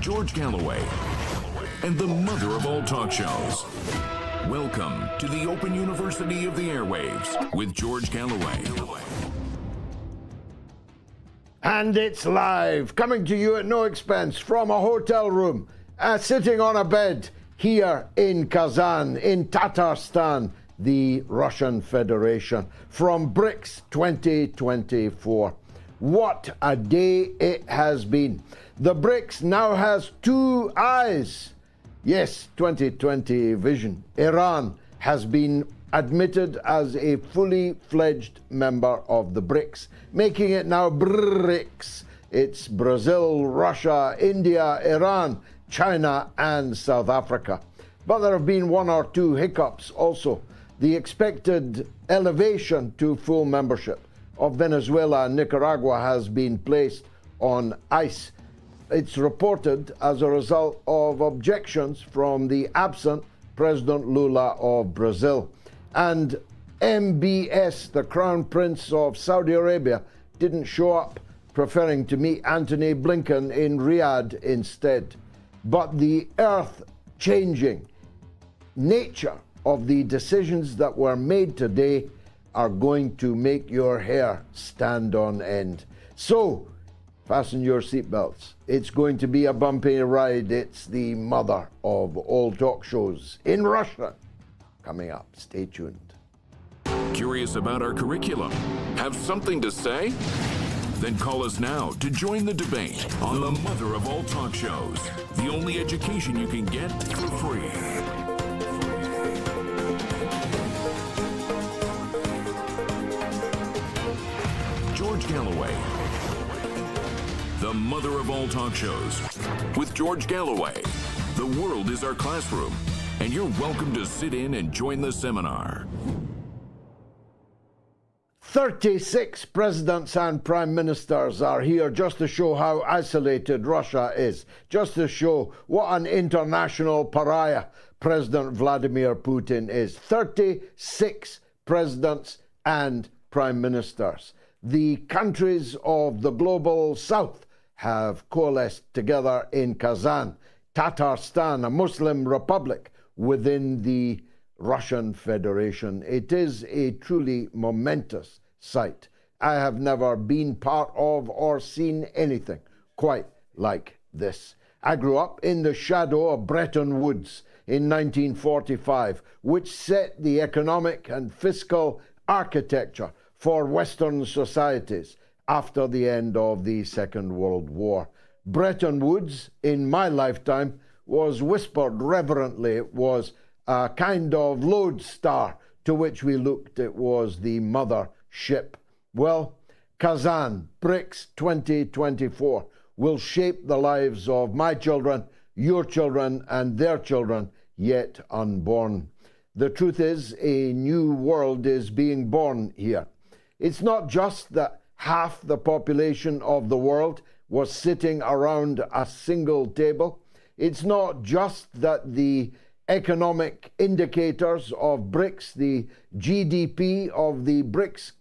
George Galloway, and the mother of all talk shows. Welcome to the Open University of the Airwaves with George Galloway. And it's live, coming to you at no expense from a hotel room, sitting on a bed here in Kazan, in Tatarstan, the Russian Federation, from BRICS 2024. What a day it has been. The BRICS now has two eyes. Yes, 2020 vision. Iran has been admitted as a fully fledged member of the BRICS, making it now BRICS. It's Brazil, Russia, India, Iran, China, and South Africa. But there have been one or two hiccups also. The expected elevation to full membership of Venezuela and Nicaragua has been placed on ice. It's reported as a result of objections from the absent President Lula of Brazil. And MBS, the Crown Prince of Saudi Arabia, didn't show up, preferring to meet Antony Blinken in Riyadh instead. But the earth-changing nature of the decisions that were made today are going to make your hair stand on end. So, fasten your seatbelts. It's going to be a bumpy ride. It's the mother of all talk shows in Russia. Coming up, stay tuned. Curious about our curriculum? Have something to say? Then call us now to join the debate on the mother of all talk shows. The only education you can get for free. George Galloway, the mother of all talk shows. With George Galloway, the world is our classroom, and you're welcome to sit in and join the seminar. 36 presidents and prime ministers are here just to show how isolated Russia is, just to show what an international pariah President Vladimir Putin is. 36 presidents and prime ministers. The countries of the global south have coalesced together in Kazan, Tatarstan, a Muslim republic within the Russian Federation. It is a truly momentous sight. I have never been part of or seen anything quite like this. I grew up in the shadow of Bretton Woods in 1945, which set the economic and fiscal architecture for Western societies after the end of the Second World War. Bretton Woods, in my lifetime, was whispered reverently. It was a kind of lodestar to which we looked. It was the mother ship. Well, Kazan, BRICS 2024, will shape the lives of my children, your children, and their children yet unborn. The truth is, a new world is being born here. It's not just that half the population of the world was sitting around a single table. It's not just that the economic indicators of BRICS, the GDP of the BRICS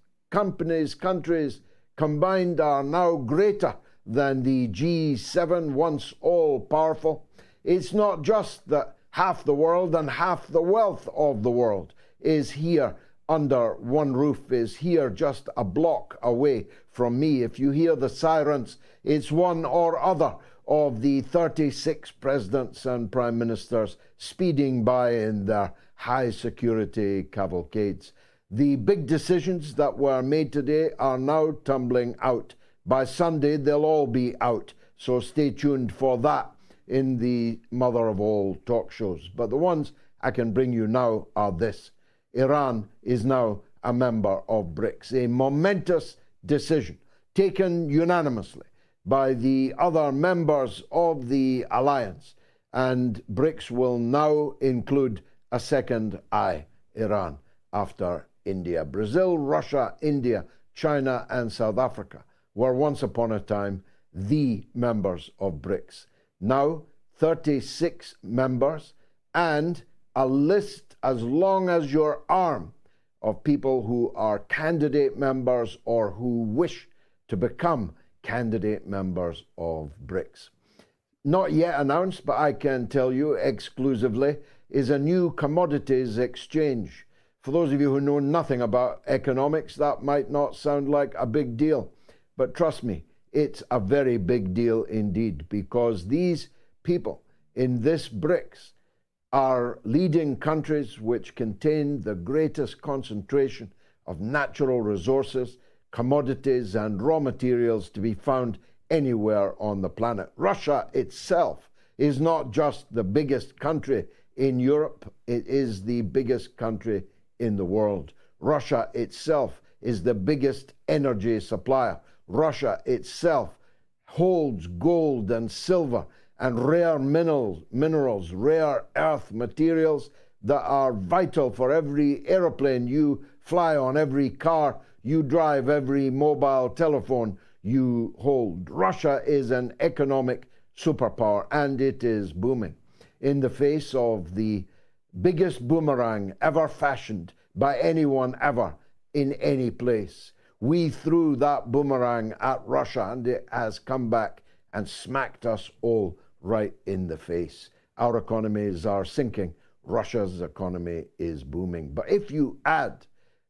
countries combined are now greater than the G7, once all-powerful. It's not just that half the world and half the wealth of the world is here under one roof, is here just a block away from me. If you hear the sirens, it's one or other of the 36 presidents and prime ministers speeding by in their high-security cavalcades. The big decisions that were made today are now tumbling out. By Sunday, they'll all be out, so stay tuned for that in the mother of all talk shows. But the ones I can bring you now are this. Iran is now a member of BRICS, a momentous decision taken unanimously by the other members of the alliance, and BRICS will now include a second eye, Iran, after India. Brazil, Russia, India, China, and South Africa were once upon a time the members of BRICS. Now, 36 members and a list as long as your arm of people who are candidate members or who wish to become candidate members of BRICS. not yet announced, but I can tell you exclusively, is a new commodities exchange. For those of you who know nothing about economics, that might not sound like a big deal. But trust me, it's a very big deal indeed, because these people in this BRICS are leading countries which contain the greatest concentration of natural resources, commodities, and raw materials to be found anywhere on the planet. Russia itself is not just the biggest country in Europe, it is the biggest country in the world. Russia itself is the biggest energy supplier. Russia itself holds gold and silver and rare minerals, rare earth materials that are vital for every aeroplane you fly on, every car you drive, every mobile telephone you hold. Russia is an economic superpower, and it is booming in the face of the biggest boomerang ever fashioned by anyone ever in any place. We threw that boomerang at Russia, and it has come back and smacked us all right in the face. Our economies are sinking. Russia's economy is booming. But if you add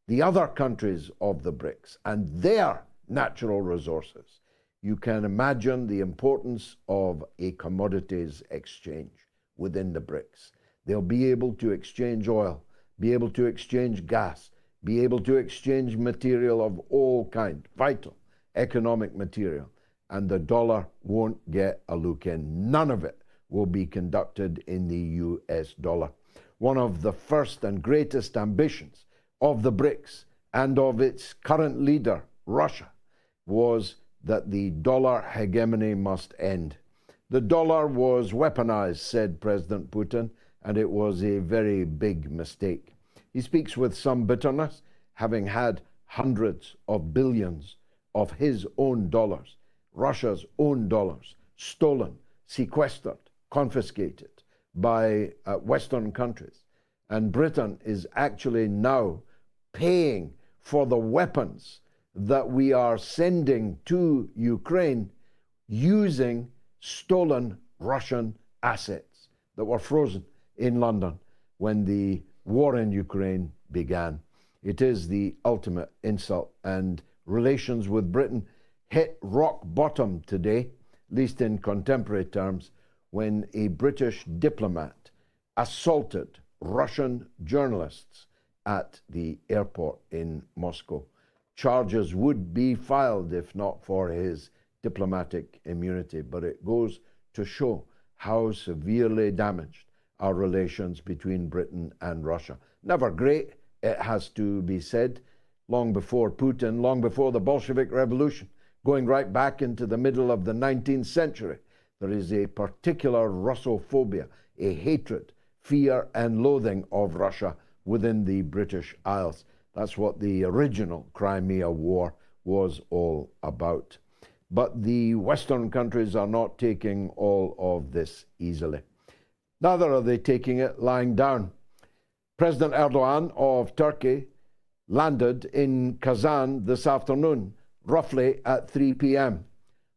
the other countries of the BRICS and their natural resources, you can imagine the importance of a commodities exchange within the BRICS. They'll be able to exchange oil, be able to exchange gas, be able to exchange material of all kinds, vital economic material, and the dollar won't get a look in. None of it will be conducted in the US dollar. One of the first and greatest ambitions of the BRICS and of its current leader, Russia, was that the dollar hegemony must end. The dollar was weaponized, said President Putin, and it was a very big mistake. He speaks with some bitterness, having had hundreds of billions of his own dollars, Russia's own dollars, stolen, sequestered, confiscated by Western countries. And Britain is actually now paying for the weapons that we are sending to Ukraine using stolen Russian assets that were frozen in London when the war in Ukraine began. It is the ultimate insult, and relations with Britain hit rock bottom today, at least in contemporary terms, when a British diplomat assaulted Russian journalists at the airport in Moscow. Charges would be filed if not for his diplomatic immunity, but it goes to show how severely damaged our relations between Britain and Russia. Never great, it has to be said. Long before Putin, long before the Bolshevik Revolution, going right back into the middle of the 19th century, there is a particular Russophobia, a hatred, fear and loathing of Russia within the British Isles. That's what the original Crimea War was all about. But the Western countries are not taking all of this easily. Neither are they taking it lying down. President Erdogan of Turkey landed in Kazan this afternoon, roughly at 3 p.m.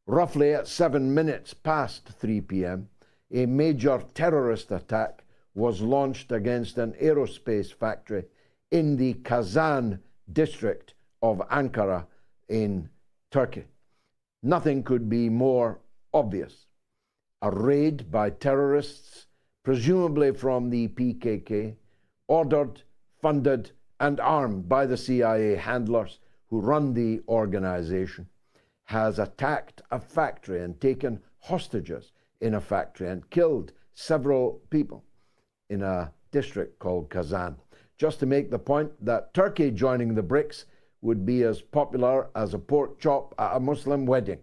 Roughly at 7 minutes past 3 p.m., a major terrorist attack was launched against an aerospace factory in the Kazan district of Ankara in Turkey. Nothing could be more obvious. A raid by terrorists, presumably from the PKK, ordered, funded, and armed by the CIA handlers who run the organization, has attacked a factory and taken hostages in a factory and killed several people in a district called Kazan. Just to make the point that Turkey joining the BRICS would be as popular as a pork chop at a Muslim wedding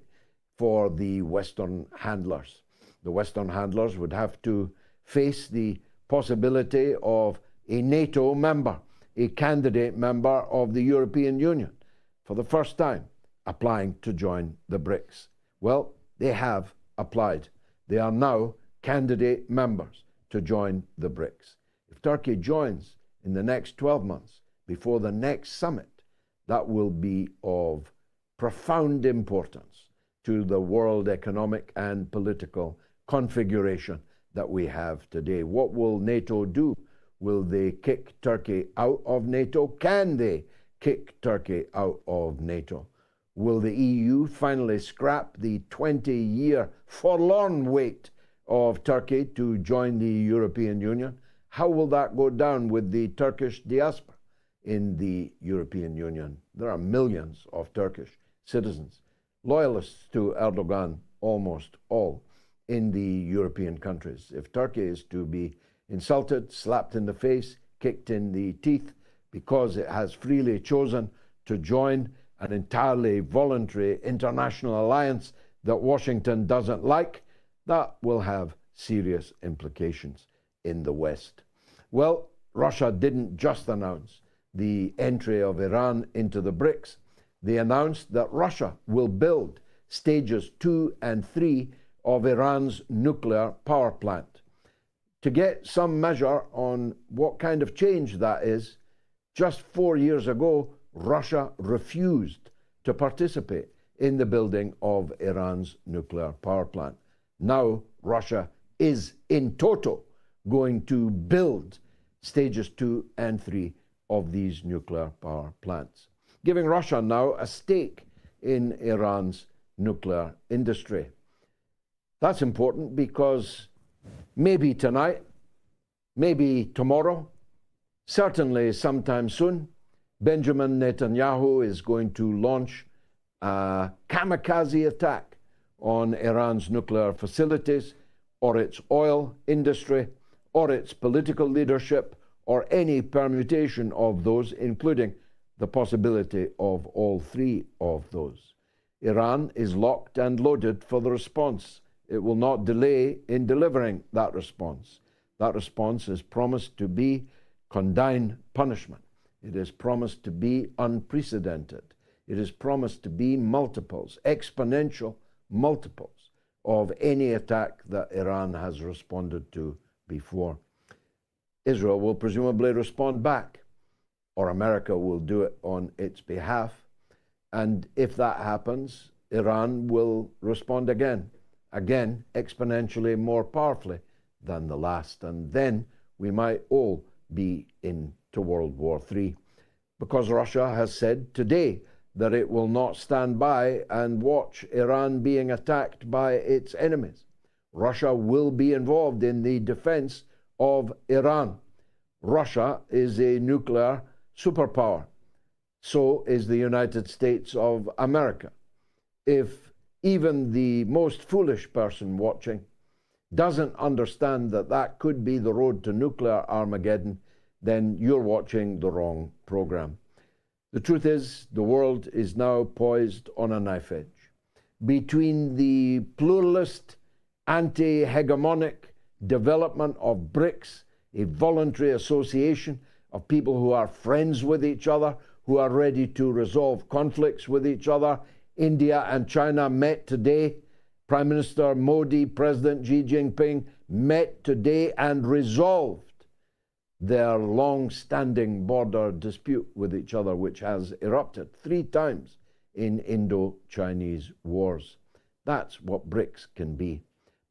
for the Western handlers. The Western handlers would have to face the possibility of a NATO member, a candidate member of the European Union, for the first time applying to join the BRICS. Well, they have applied. They are now candidate members to join the BRICS. If Turkey joins in the next 12 months, before the next summit, that will be of profound importance to the world economic and political configuration that we have today. What will NATO do? Will they kick Turkey out of NATO? Can they kick Turkey out of NATO? Will the EU finally scrap the 20-year forlorn wait of Turkey to join the European Union? How will that go down with the Turkish diaspora in the European Union? There are millions of Turkish citizens, loyalists to Erdogan, almost all, in the European countries. If Turkey is to be insulted, slapped in the face, kicked in the teeth, because it has freely chosen to join an entirely voluntary international alliance that Washington doesn't like, that will have serious implications in the West. Well, Russia didn't just announce the entry of Iran into the BRICS. They announced that Russia will build stages 2 and 3 of Iran's nuclear power plant. To get some measure on what kind of change that is, just 4 years ago, Russia refused to participate in the building of Iran's nuclear power plant. Now, Russia is in toto going to build stages 2 and 3 of these nuclear power plants, giving Russia now a stake in Iran's nuclear industry. That's important because maybe tonight, maybe tomorrow, certainly sometime soon, Benjamin Netanyahu is going to launch a kamikaze attack on Iran's nuclear facilities, or its oil industry, or its political leadership, or any permutation of those, including the possibility of all three of those. Iran is locked and loaded for the response. It will not delay in delivering that response. That response is promised to be condign punishment. It is promised to be unprecedented. It is promised to be multiples, exponential multiples of any attack that Iran has responded to before. Israel will presumably respond back, or America will do it on its behalf. And if that happens, Iran will respond again exponentially more powerfully than the last. And then we might all be into World War III, because Russia has said today that it will not stand by and watch Iran being attacked by its enemies. Russia will be involved in the defense of Iran. Russia is a nuclear superpower. So is the United States of America. If even the most foolish person watching doesn't understand that that could be the road to nuclear Armageddon, then you're watching the wrong program. The truth is, the world is now poised on a knife edge between the pluralist, anti-hegemonic development of BRICS, a voluntary association of people who are friends with each other, who are ready to resolve conflicts with each other. India and China met today. Prime Minister Modi, President Xi Jinping met today and resolved their long-standing border dispute with each other, which has erupted 3 times in Indo-Chinese wars. That's what BRICS can be.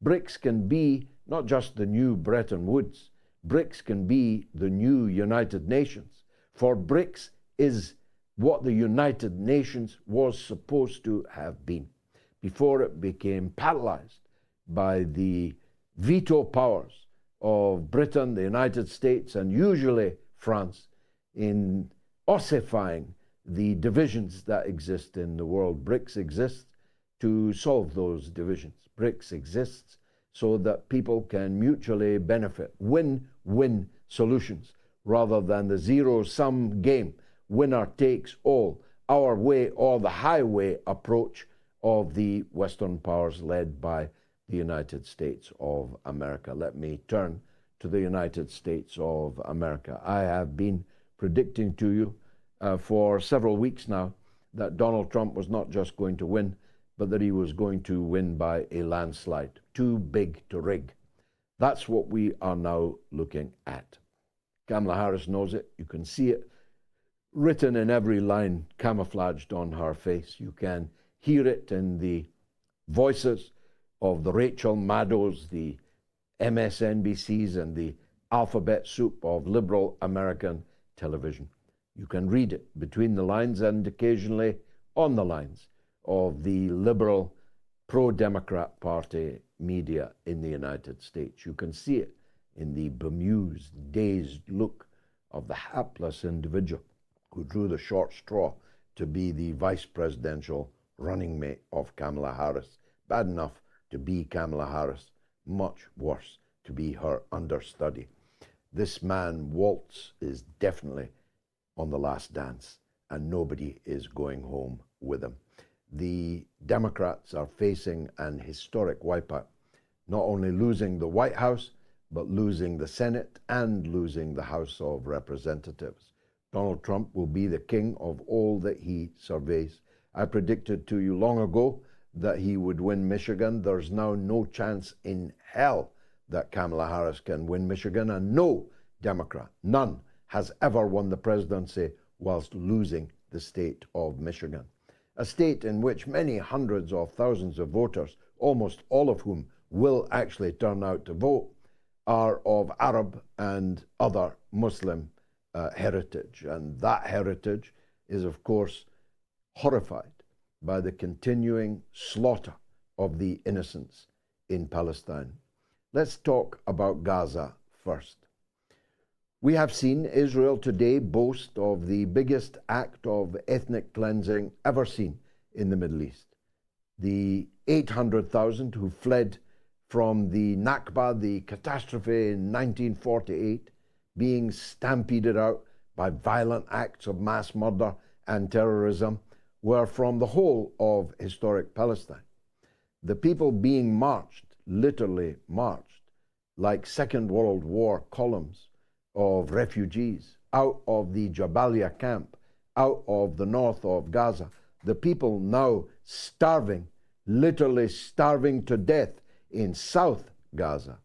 BRICS can be not just the new Bretton Woods. BRICS can be the new United Nations. For BRICS is what the United Nations was supposed to have been before it became paralyzed by the veto powers of Britain, the United States, and usually France in ossifying the divisions that exist in the world. BRICS exists to solve those divisions. BRICS exists so that people can mutually benefit, win-win solutions, rather than the zero-sum game, winner takes all, our way or the highway approach of the Western powers led by the United States of America. Let me turn to the United States of America. I have been predicting to you for several weeks now that Donald Trump was not just going to win, but that he was going to win by a landslide, too big to rig. That's what we are now looking at. Kamala Harris knows it. You can see it written in every line, camouflaged on her face. You can hear it in the voices of the Rachel Maddows, the MSNBCs, and the alphabet soup of liberal American television. You can read it between the lines and occasionally on the lines of the liberal pro-Democrat Party media in the United States. You can see it in the bemused, dazed look of the hapless individual who drew the short straw to be the vice presidential running mate of Kamala Harris. Bad enough to be Kamala Harris, much worse to be her understudy. This man, Waltz, is definitely on the last dance, and nobody is going home with him. The Democrats are facing an historic wipeout, not only losing the White House, but losing the Senate and losing the House of Representatives. Donald Trump will be the king of all that he surveys. I predicted to you long ago that he would win Michigan. There's now no chance in hell that Kamala Harris can win Michigan, and no Democrat, none, has ever won the presidency whilst losing the state of Michigan. A state in which many hundreds of thousands of voters, almost all of whom will actually turn out to vote, are of Arab and other Muslim heritage. And that heritage is, of course, horrified by the continuing slaughter of the innocents in Palestine. Let's talk about Gaza first. We have seen Israel today boast of the biggest act of ethnic cleansing ever seen in the Middle East. The 800,000 who fled from the Nakba, the catastrophe in 1948, being stampeded out by violent acts of mass murder and terrorism, were from the whole of historic Palestine. The people being marched, literally marched, like Second World War columns of refugees out of the Jabalia camp, out of the north of Gaza. The people now starving, literally starving to death in South Gaza,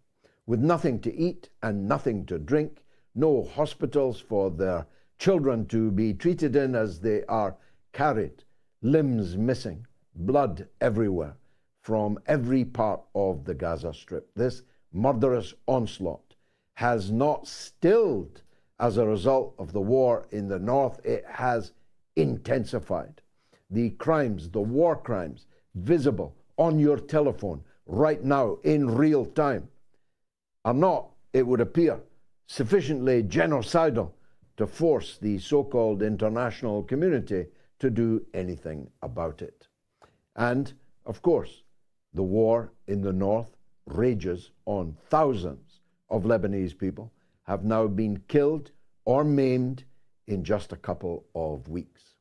with nothing to eat and nothing to drink, no hospitals for their children to be treated in as they are carried, limbs missing, blood everywhere from every part of the Gaza Strip. This murderous onslaught has not stilled as a result of the war in the north. It has intensified. The crimes, the war crimes, visible on your telephone right now in real time, are not, it would appear, sufficiently genocidal to force the so-called international community to do anything about it. And, of course, the war in the north rages on. Thousands of Lebanese people have now been killed or maimed in just a couple of weeks.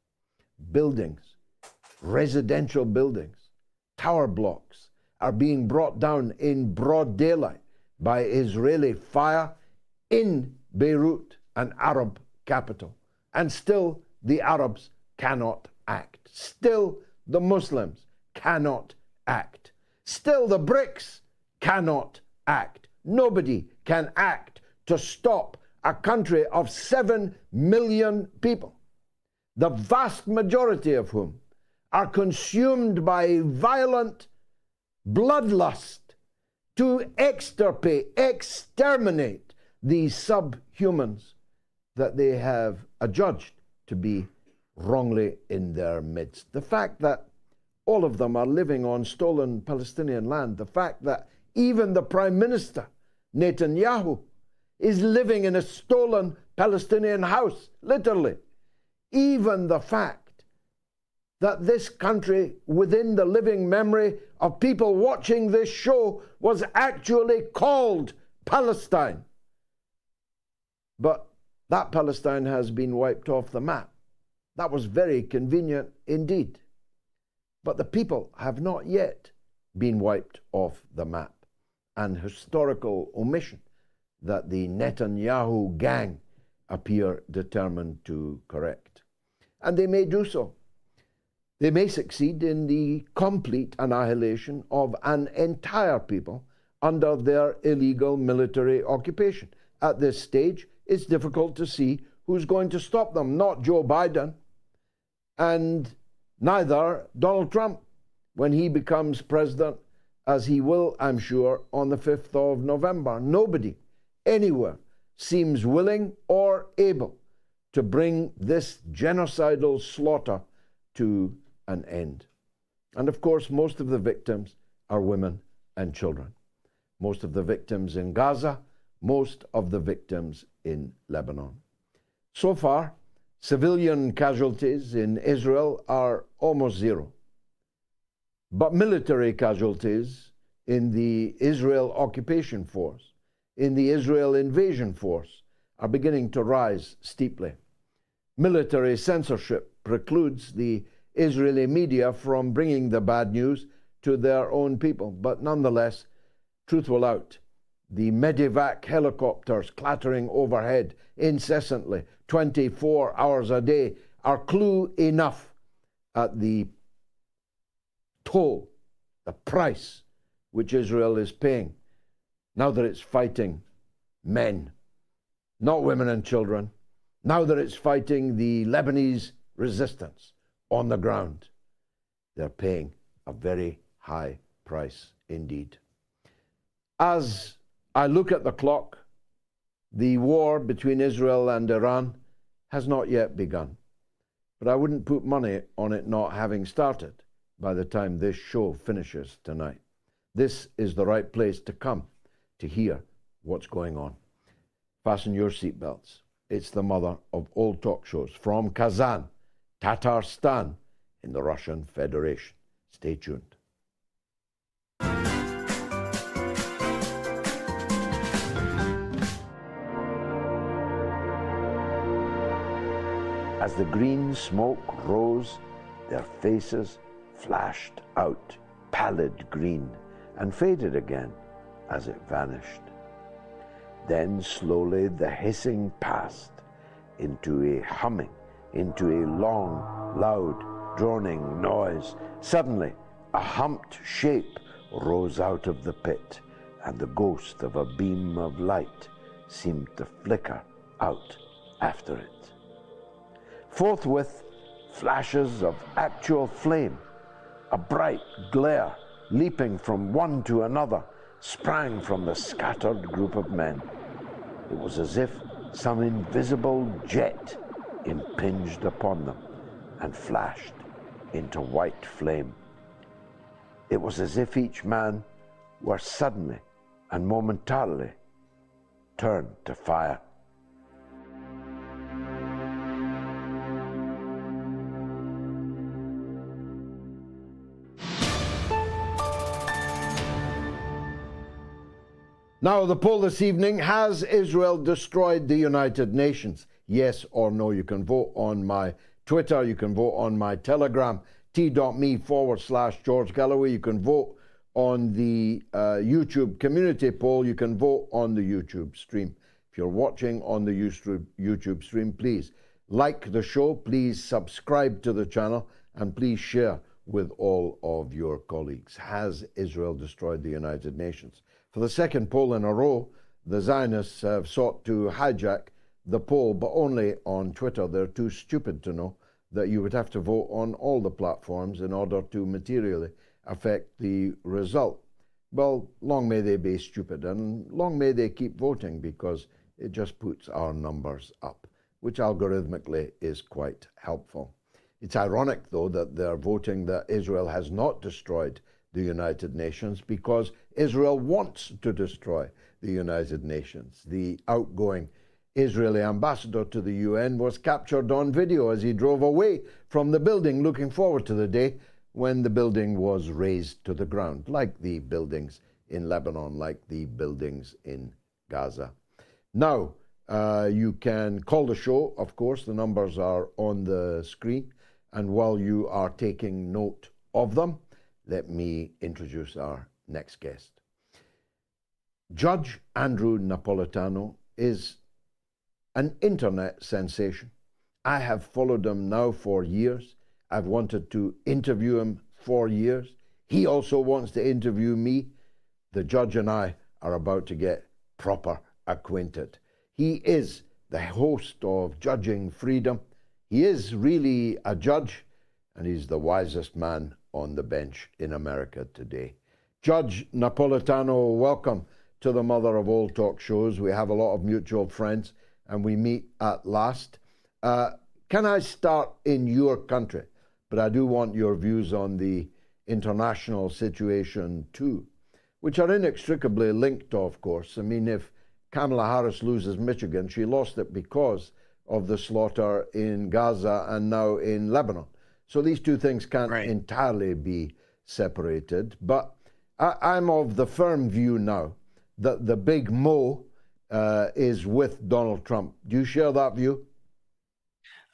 Buildings, residential buildings, tower blocks are being brought down in broad daylight by Israeli fire in Beirut, an Arab capital. And still the Arabs cannot act. Still the Muslims cannot act. Still the BRICS cannot act. Nobody can act to stop a country of 7 million people, the vast majority of whom are consumed by violent bloodlust to extirpate, exterminate these subhumans that they have adjudged to be wrongly in their midst. The fact that all of them are living on stolen Palestinian land, the fact that even the Prime Minister, Netanyahu, is living in a stolen Palestinian house, literally. Even the fact that this country, within the living memory of people watching this show, was actually called Palestine. But that Palestine has been wiped off the map. That was very convenient indeed. But the people have not yet been wiped off the map. An historical omission that the Netanyahu gang appear determined to correct. And they may do so. They may succeed in the complete annihilation of an entire people under their illegal military occupation. At this stage, it's difficult to see who's going to stop them. Not Joe Biden, and neither Donald Trump when he becomes president as he will, I'm sure, on the 5th of November. Nobody anywhere seems willing or able to bring this genocidal slaughter to an end. And of course, most of the victims are women and children. Most of the victims in Gaza, most of the victims in Lebanon. So far, civilian casualties in Israel are almost zero. But military casualties in the Israel occupation force, in the Israel invasion force, are beginning to rise steeply. Military censorship precludes the Israeli media from bringing the bad news to their own people. But nonetheless, truth will out. The medevac helicopters clattering overhead incessantly, 24 hours a day, are clue enough at the toll, the price which Israel is paying now that it's fighting men, not women and children, now that it's fighting the Lebanese resistance on the ground. They're paying a very high price indeed. As I look at the clock, the war between Israel and Iran has not yet begun. But I wouldn't put money on it not having started by the time this show finishes tonight. This is the right place to come to hear what's going on. Fasten your seatbelts. It's the mother of all talk shows from Kazan, Tatarstan, in the Russian Federation. Stay tuned. As the green smoke rose, their faces flashed out, pallid green, and faded again as it vanished. Then slowly the hissing passed into a humming, into a long, loud, droning noise. Suddenly, a humped shape rose out of the pit, and the ghost of a beam of light seemed to flicker out after it. Forthwith, flashes of actual flame, a bright glare leaping from one to another, sprang from the scattered group of men. It was as if some invisible jet impinged upon them and flashed into white flame. It was as if each man were suddenly and momentarily turned to fire. Now, the poll this evening: has Israel destroyed the United Nations? Yes or no. You can vote on my Twitter. You can vote on my Telegram, t.me/George Galloway. You can vote on the YouTube community poll. You can vote on the YouTube stream. If you're watching on the YouTube stream, please like the show, please subscribe to the channel, and please share with all of your colleagues. Has Israel destroyed the United Nations? For the second poll in a row, the Zionists have sought to hijack the poll, but only on Twitter. They're too stupid to know that you would have to vote on all the platforms in order to materially affect the result. Well, long may they be stupid, and long may they keep voting, because it just puts our numbers up, which algorithmically is quite helpful. It's ironic, though, that they're voting that Israel has not destroyed the United Nations, because Israel wants to destroy the United Nations. The outgoing Israeli ambassador to the UN was captured on video as he drove away from the building, looking forward to the day when the building was razed to the ground, like the buildings in Lebanon, like the buildings in Gaza. Now, you can call the show, of course. The numbers are on the screen. And while you are taking note of them, let me introduce our next guest. Judge Andrew Napolitano is an internet sensation. I have followed him now for years. I've wanted to interview him for years. He also wants to interview me. The judge and I are about to get proper acquainted. He is the host of Judging Freedom. He is really a judge, and he's the wisest man on the bench in America today. Judge Napolitano, welcome to the mother of all talk shows. We have a lot of mutual friends and we meet at last. Can I start in your country? But I do want your views on the international situation too, which are inextricably linked, of course. I mean, if Kamala Harris loses Michigan, she lost it because of the slaughter in Gaza and now in Lebanon. So these two things can't entirely be separated. But I'm of the firm view now that the big Mo is with Donald Trump. Do you share that view?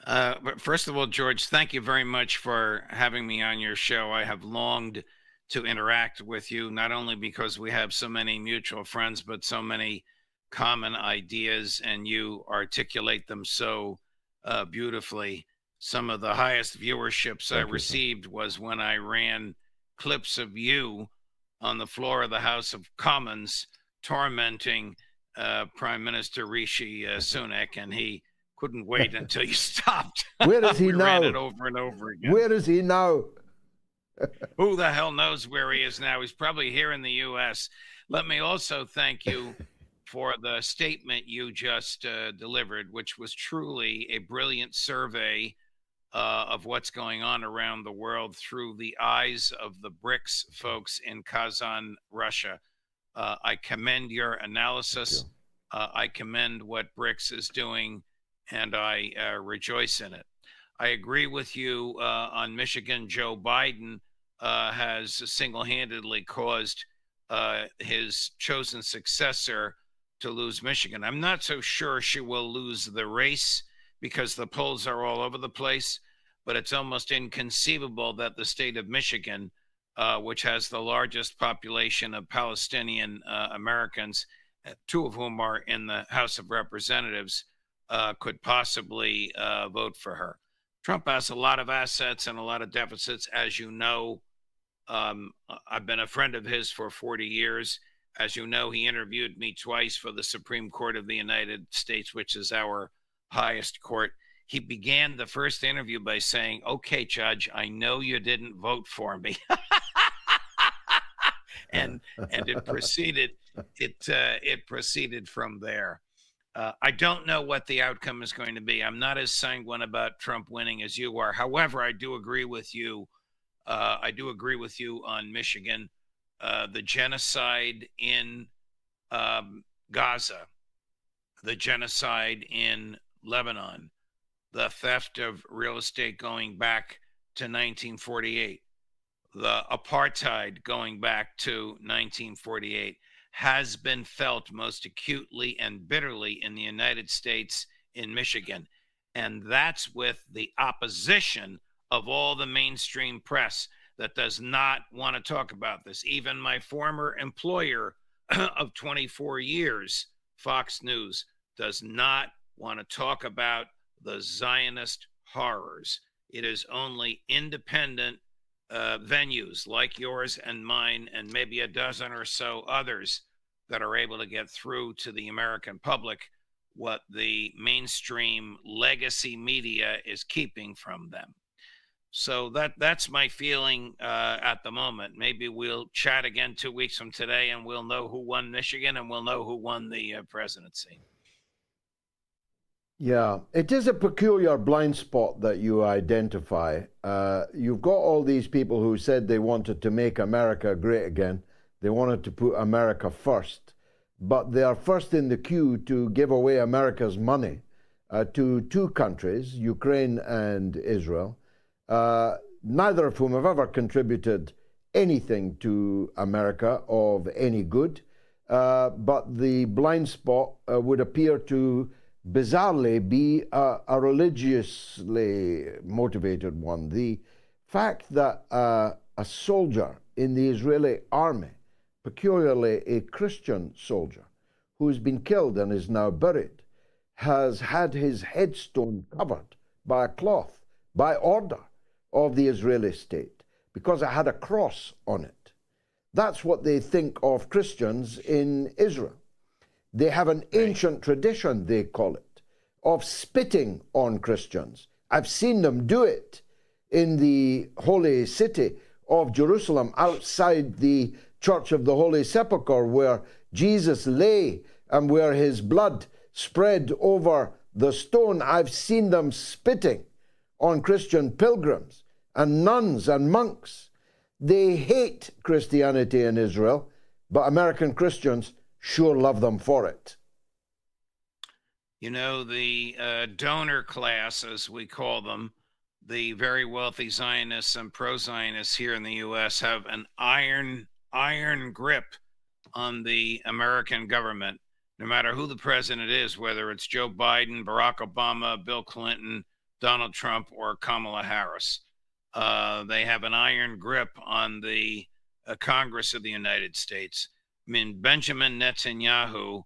But first of all, George, thank you very much for having me on your show. I have longed to interact with you, not only because we have so many mutual friends, but so many common ideas, and you articulate them so beautifully. Some of the highest viewerships I received was when I ran clips of you on the floor of the House of Commons tormenting Prime Minister Rishi Sunak, and he couldn't wait until you stopped. Where is he now? Ran it over and over again. Where is he now? Who the hell knows where he is now? He's probably here in the U.S. Let me also thank you for the statement you just delivered, which was truly a brilliant survey of what's going on around the world through the eyes of the BRICS folks in Kazan, Russia. I commend your analysis. I commend what BRICS is doing, and I rejoice in it. I agree with you on Michigan. Joe Biden has single-handedly caused his chosen successor to lose Michigan. I'm not so sure she will lose the race because the polls are all over the place, but it's almost inconceivable that the state of Michigan, which has the largest population of Palestinian Americans, two of whom are in the House of Representatives, could possibly vote for her. Trump has a lot of assets and a lot of deficits, as you know. I've been a friend of his for 40 years. As you know, he interviewed me twice for the Supreme Court of the United States, which is our highest court. He began the first interview by saying, "Okay, Judge, I know you didn't vote for me." and it proceeded. It proceeded from there. I don't know what the outcome is going to be. I'm not as sanguine about Trump winning as you are. However, I do agree with you. I do agree with you on Michigan. The genocide in Gaza, the genocide in Lebanon, the theft of real estate going back to 1948, the apartheid going back to 1948, has been felt most acutely and bitterly in the United States, in Michigan. And that's with the opposition of all the mainstream press that does not want to talk about this. Even my former employer of 24 years, Fox News, does not want to talk about the Zionist horrors. It is only independent venues like yours and mine and maybe a dozen or so others that are able to get through to the American public what the mainstream legacy media is keeping from them. So that's my feeling at the moment. Maybe we'll chat again 2 weeks from today and we'll know who won Michigan and we'll know who won the presidency. Yeah, it is a peculiar blind spot that you identify. You've got all these people who said they wanted to make America great again. They wanted to put America first, but they are first in the queue to give away America's money to two countries, Ukraine and Israel, neither of whom have ever contributed anything to America of any good. But the blind spot would appear to bizarrely be a religiously motivated one. The fact that a soldier in the Israeli army, peculiarly a Christian soldier, who has been killed and is now buried, has had his headstone covered by a cloth by order of the Israeli state because it had a cross on it. That's what they think of Christians in Israel. They have an ancient tradition, they call it, of spitting on Christians. I've seen them do it in the holy city of Jerusalem, outside the Church of the Holy Sepulchre, where Jesus lay and where his blood spread over the stone. I've seen them spitting on Christian pilgrims and nuns and monks. They hate Christianity in Israel, but American Christians sure love them for it. You know, the donor class, as we call them, the very wealthy Zionists and pro-Zionists here in the U.S. have an iron grip on the American government, no matter who the president is, whether it's Joe Biden, Barack Obama, Bill Clinton, Donald Trump, or Kamala Harris. They have an iron grip on the Congress of the United States. I mean, Benjamin Netanyahu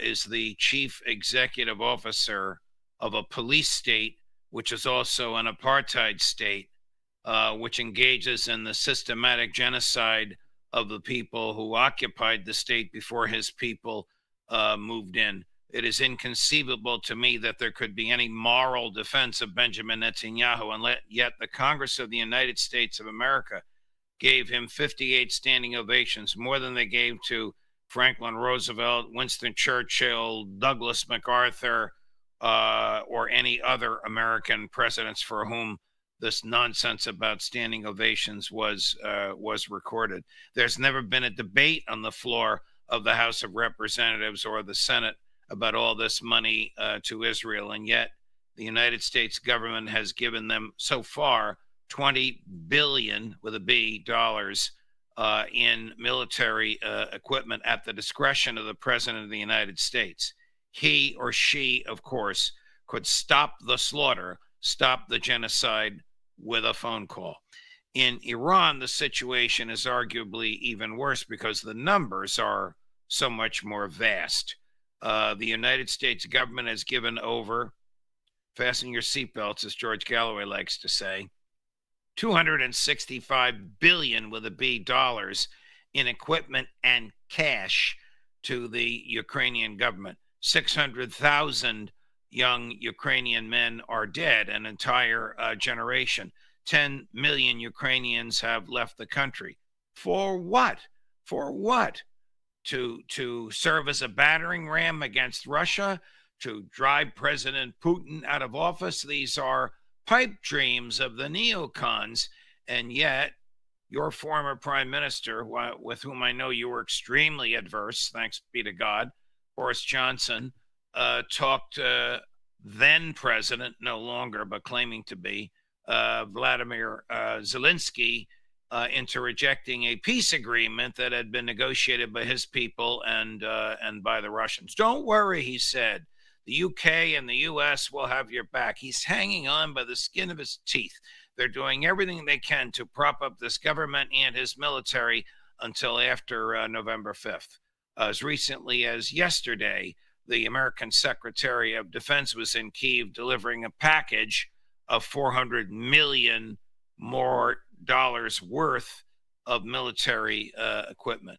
is the chief executive officer of a police state, which is also an apartheid state, which engages in the systematic genocide of the people who occupied the state before his people moved in. It is inconceivable to me that there could be any moral defense of Benjamin Netanyahu, and yet the Congress of the United States of America gave him 58 standing ovations, more than they gave to Franklin Roosevelt, Winston Churchill, Douglas MacArthur, or any other American presidents for whom this nonsense about standing ovations was recorded. There's never been a debate on the floor of the House of Representatives or the Senate about all this money to Israel, and yet the United States government has given them so far $20 billion with a B dollars in military equipment at the discretion of the President of the United States. He or she, of course, could stop the slaughter, stop the genocide with a phone call. In Iran, the situation is arguably even worse because the numbers are so much more vast. The United States government has given over, fasten your seatbelts, as George Galloway likes to say, $265 billion with a B dollars in equipment and cash to the Ukrainian government. 600,000 young Ukrainian men are dead, an entire generation. 10 million Ukrainians have left the country. For what? For what? To serve as a battering ram against Russia, to drive President Putin out of office. These are pipe dreams of the neocons, and yet your former prime minister, with whom I know you were extremely adverse, thanks be to God, Boris Johnson, talked then president, no longer, but claiming to be, Vladimir Zelensky, into rejecting a peace agreement that had been negotiated by his people and by the Russians. Don't worry, he said. The UK and the US will have your back. He's hanging on by the skin of his teeth. They're doing everything they can to prop up this government and his military until after November 5th. As recently as yesterday, the American Secretary of Defense was in Kyiv delivering a package of $400 million more dollars worth of military equipment.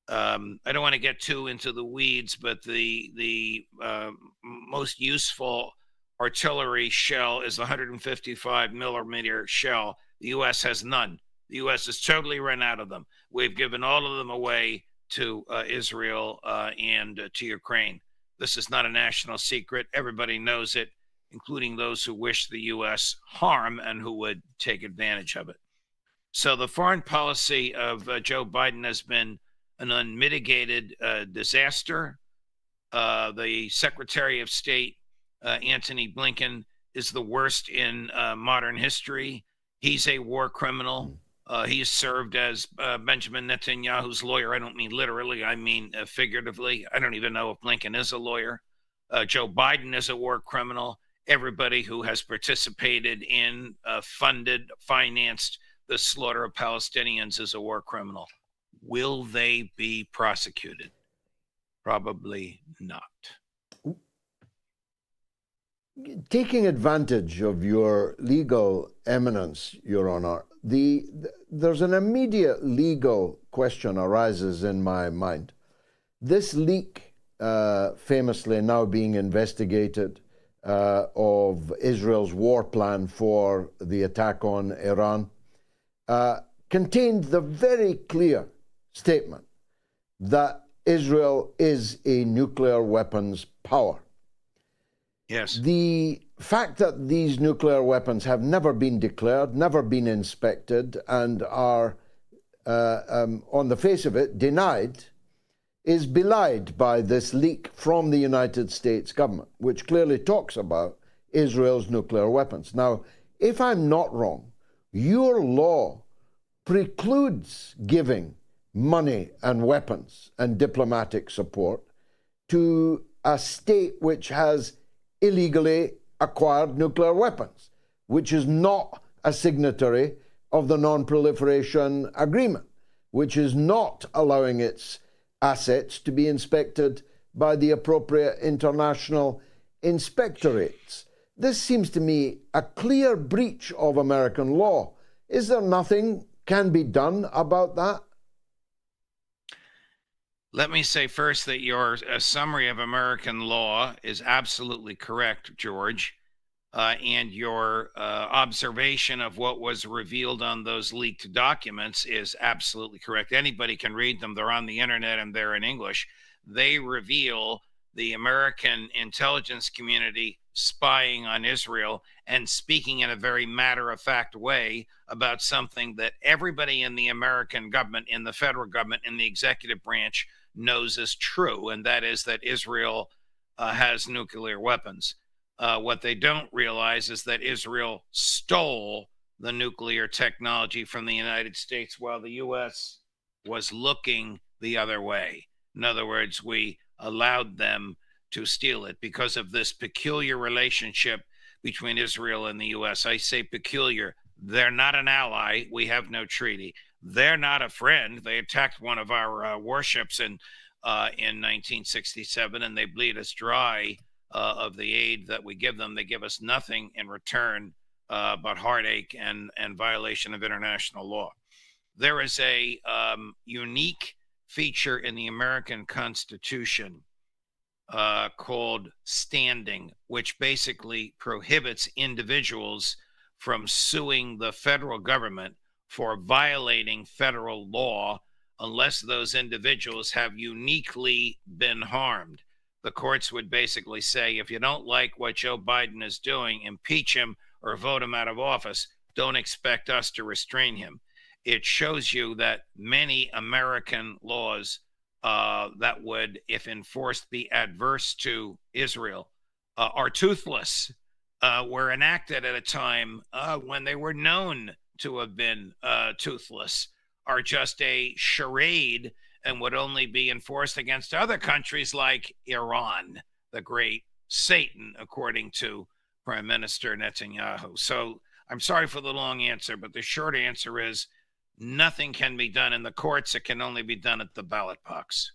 I don't want to get too into the weeds, but the most useful artillery shell is the 155 millimeter shell. The U.S. has none. The U.S. has totally run out of them. We've given all of them away to Israel and to Ukraine. This is not a national secret. Everybody knows it, including those who wish the U.S. harm and who would take advantage of it. So the foreign policy of Joe Biden has been an unmitigated disaster. The Secretary of State, Antony Blinken, is the worst in modern history. He's a war criminal. He has served as Benjamin Netanyahu's lawyer. I don't mean literally, I mean figuratively. I don't even know if Blinken is a lawyer. Joe Biden is a war criminal. Everybody who has participated in, funded, financed the slaughter of Palestinians is a war criminal. Will they be prosecuted? Probably not. Taking advantage of your legal eminence, Your Honor, there's an immediate legal question arises in my mind. This leak, famously now being investigated, of Israel's war plan for the attack on Iran, contained the very clear statement that Israel is a nuclear weapons power. Yes. The fact that these nuclear weapons have never been declared, never been inspected, and are, on the face of it, denied, is belied by this leak from the United States government, which clearly talks about Israel's nuclear weapons. Now, if I'm not wrong, your law precludes giving money and weapons and diplomatic support to a state which has illegally acquired nuclear weapons, which is not a signatory of the Non-Proliferation Agreement, which is not allowing its assets to be inspected by the appropriate international inspectorates. This seems to me a clear breach of American law. Is there nothing can be done about that? Let me say first that your summary of American law is absolutely correct, George. And your observation of what was revealed on those leaked documents is absolutely correct. Anybody can read them. They're on the internet and they're in English. They reveal the American intelligence community spying on Israel and speaking in a very matter-of-fact way about something that everybody in the American government, in the federal government, in the executive branch knows is true, and that is that Israel has nuclear weapons. What they don't realize is that Israel stole the nuclear technology from the United States while the U.S. was looking the other way. In other words, we allowed them to steal it because of this peculiar relationship between Israel and the U.S. I say peculiar. They're not an ally. We have no treaty. They're not a friend. They attacked one of our warships in 1967, and they bleed us dry of the aid that we give them. They give us nothing in return but heartache and violation of international law. There is a unique feature in the American Constitution called standing, which basically prohibits individuals from suing the federal government for violating federal law unless those individuals have uniquely been harmed. The courts would basically say, if you don't like what Joe Biden is doing, impeach him or vote him out of office. Don't expect us to restrain him. It shows you that many American laws that would, if enforced, be adverse to Israel are toothless, were enacted at a time when they were known to have been toothless, are just a charade and would only be enforced against other countries like Iran, the great Satan, according to Prime Minister Netanyahu. So I'm sorry for the long answer, but the short answer is nothing can be done in the courts. It can only be done at the ballot box.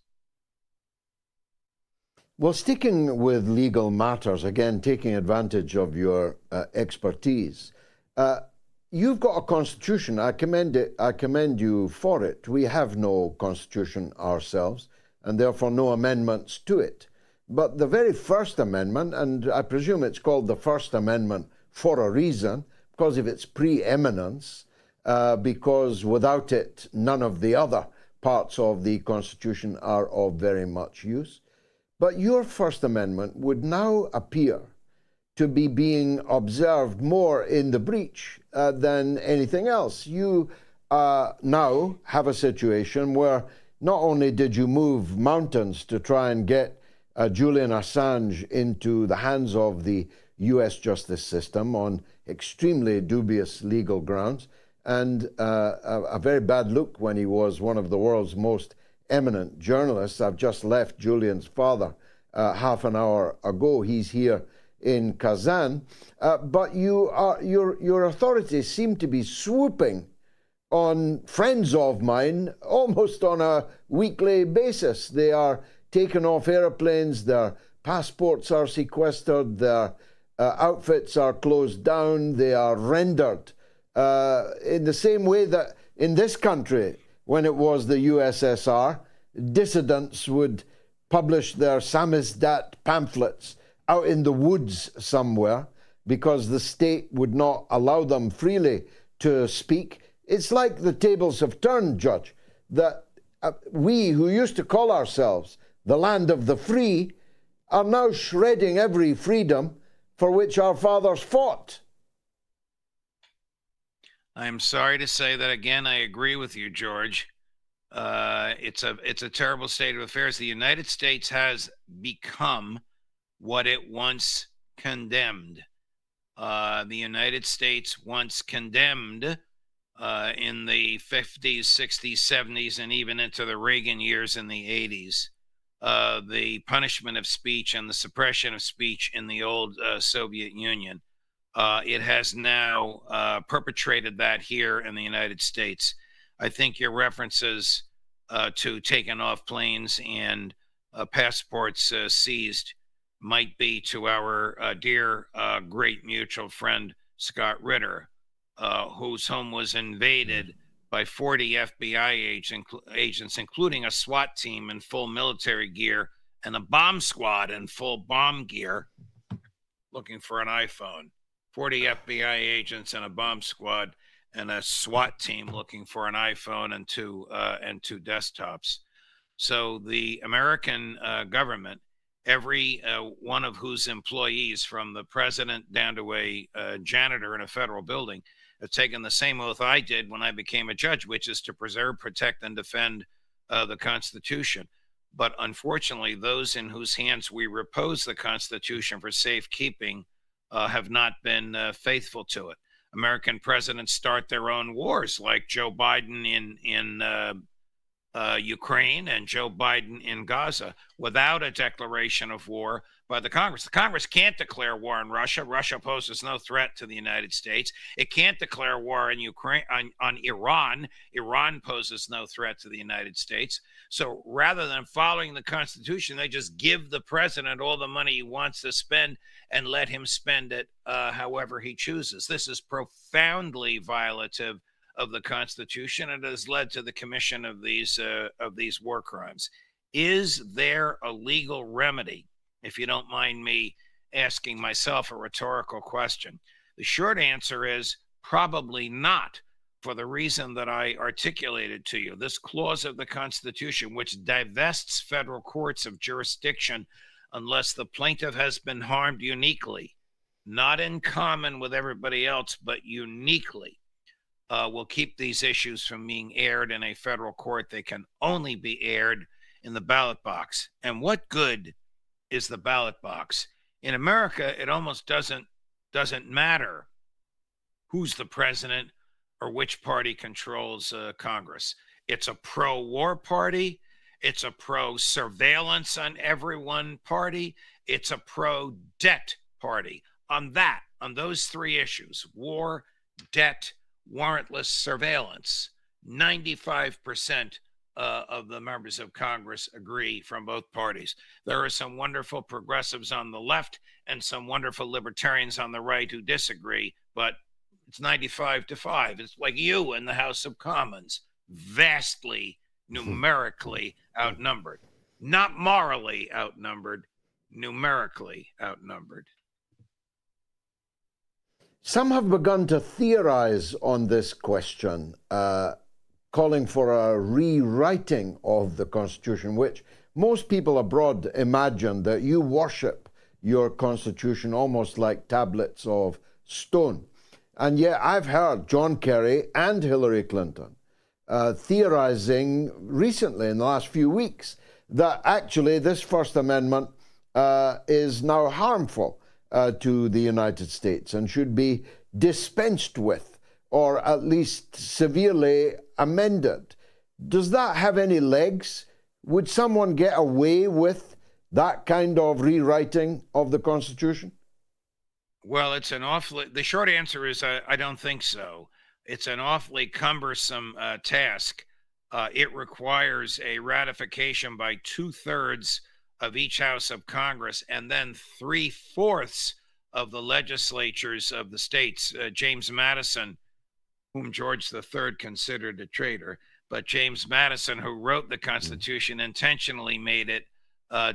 Well, sticking with legal matters, again, taking advantage of your expertise, you've got a constitution. I commend you for it. We have no constitution ourselves, and therefore no amendments to it. But the very first amendment, and I presume it's called the First Amendment for a reason, because of its preeminence, because without it, none of the other parts of the Constitution are of very much use. But your First Amendment would now appear to be being observed more in the breach than anything else. You now have a situation where not only did you move mountains to try and get Julian Assange into the hands of the U.S. justice system on extremely dubious legal grounds, and a very bad look when he was one of the world's most eminent journalists. I've just left Julian's father half an hour ago. He's here in Kazan. But your authorities seem to be swooping on friends of mine almost on a weekly basis. They are taken off airplanes, their passports are sequestered, their outfits are closed down, they are rendered in the same way that in this country, when it was the USSR, dissidents would publish their samizdat pamphlets out in the woods somewhere because the state would not allow them freely to speak. It's like the tables have turned, Judge, that we who used to call ourselves the land of the free are now shredding every freedom for which our fathers fought. I'm sorry to say that again. I agree with you, George. It's a terrible state of affairs. The United States has become what it once condemned. The United States once condemned in the 50s, 60s, 70s, and even into the Reagan years in the 80s, the punishment of speech and the suppression of speech in the old Soviet Union. It has now perpetrated that here in the United States. I think your references to taking off planes and passports seized might be to our dear great mutual friend Scott Ritter, whose home was invaded by 40 FBI agents, including a SWAT team in full military gear and a bomb squad in full bomb gear looking for an iPhone. 40 FBI agents and a bomb squad and a SWAT team looking for an iPhone and two desktops. So the American government, every one of whose employees, from the president down to a janitor in a federal building, have taken the same oath I did when I became a judge, which is to preserve, protect, and defend the Constitution. But unfortunately, those in whose hands we repose the Constitution for safekeeping have not been faithful to it. American presidents start their own wars, like Joe Biden in Ukraine and Joe Biden in Gaza, without a declaration of war by the Congress. The Congress can't declare war on Russia. Russia poses no threat to the United States. It can't declare war on Ukraine, on Iran. Iran poses no threat to the United States. So rather than following the Constitution, they just give the president all the money he wants to spend and let him spend it however he chooses. This is profoundly violative of the Constitution, and has led to the commission of these war crimes. Is there a legal remedy? If you don't mind me asking myself a rhetorical question, the short answer is probably not, for the reason that I articulated to you. This clause of the Constitution, which divests federal courts of jurisdiction unless the plaintiff has been harmed uniquely, not in common with everybody else, but uniquely, will keep these issues from being aired in a federal court. They can only be aired in the ballot box. And what good is the ballot box? In America, it almost doesn't matter who's the president or which party controls Congress. It's a pro-war party. It's a pro-surveillance on everyone party. It's a pro-debt party. On those three issues, war, debt, warrantless surveillance, 95% of the members of Congress agree from both parties. There are some wonderful progressives on the left and some wonderful libertarians on the right who disagree, but it's 95-5. It's like you in the House of Commons, vastly numerically outnumbered, not morally outnumbered, numerically outnumbered. Some have begun to theorize on this question, calling for a rewriting of the Constitution, which most people abroad imagine that you worship your Constitution almost like tablets of stone. And yet I've heard John Kerry and Hillary Clinton theorizing recently in the last few weeks that actually this First Amendment is now harmful to the United States and should be dispensed with, or at least severely amended. Does that have any legs? Would someone get away with that kind of rewriting of the Constitution? Well, the short answer is I don't think so. It's an awfully cumbersome task. It requires a ratification by 2/3 of each House of Congress, and then 3/4 of the legislatures of the states. James Madison, whom George III considered a traitor, but James Madison, who wrote the Constitution, intentionally made it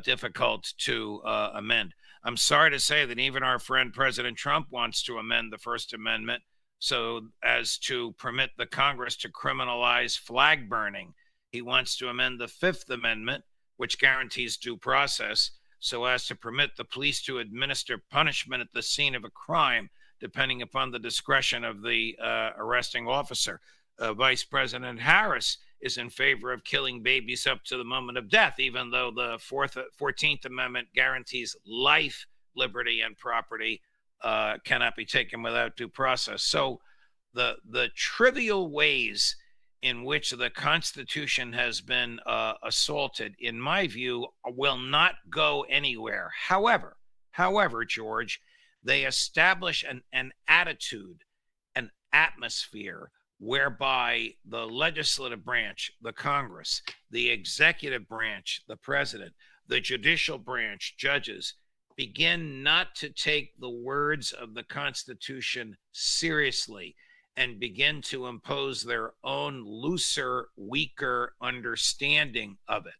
difficult to amend. I'm sorry to say that even our friend President Trump wants to amend the First Amendment so as to permit the Congress to criminalize flag burning. He wants to amend the Fifth Amendment, which guarantees due process, so as to permit the police to administer punishment at the scene of a crime, depending upon the discretion of the arresting officer. Vice President Harris is in favor of killing babies up to the moment of death, even though the 14th Amendment guarantees life, liberty, and property cannot be taken without due process. So the trivial ways in which the Constitution has been assaulted, in my view, will not go anywhere. However, George, they establish an attitude, an atmosphere whereby the legislative branch, the Congress, the executive branch, the president, the judicial branch, judges, begin not to take the words of the Constitution seriously and begin to impose their own looser, weaker understanding of it.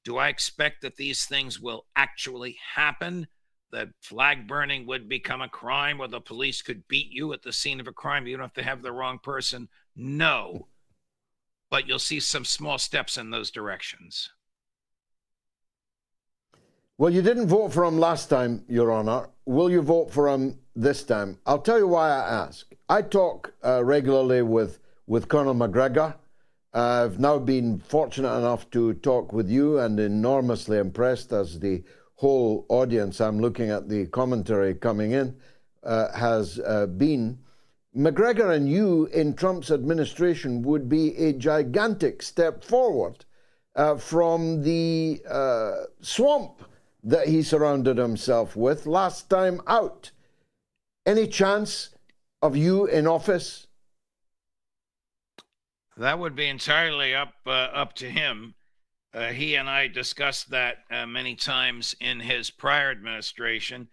Do I expect that these things will actually happen? That flag burning would become a crime, or the police could beat you at the scene of a crime? You don't have to have the wrong person. No. But you'll see some small steps in those directions. Well, you didn't vote for him last time, Your Honor. Will you vote for him this time? I'll tell you why I ask. I talk regularly with ColonelMacgregor. I've now been fortunate enough to talk with you, and enormously impressed, as the whole audience, I'm looking at the commentary coming in, has been. MacGregor and you in Trump's administration would be a gigantic step forward from the swamp that he surrounded himself with last time out. Any chance of you in office? That would be entirely up to him. He and I discussed that many times in his prior administration.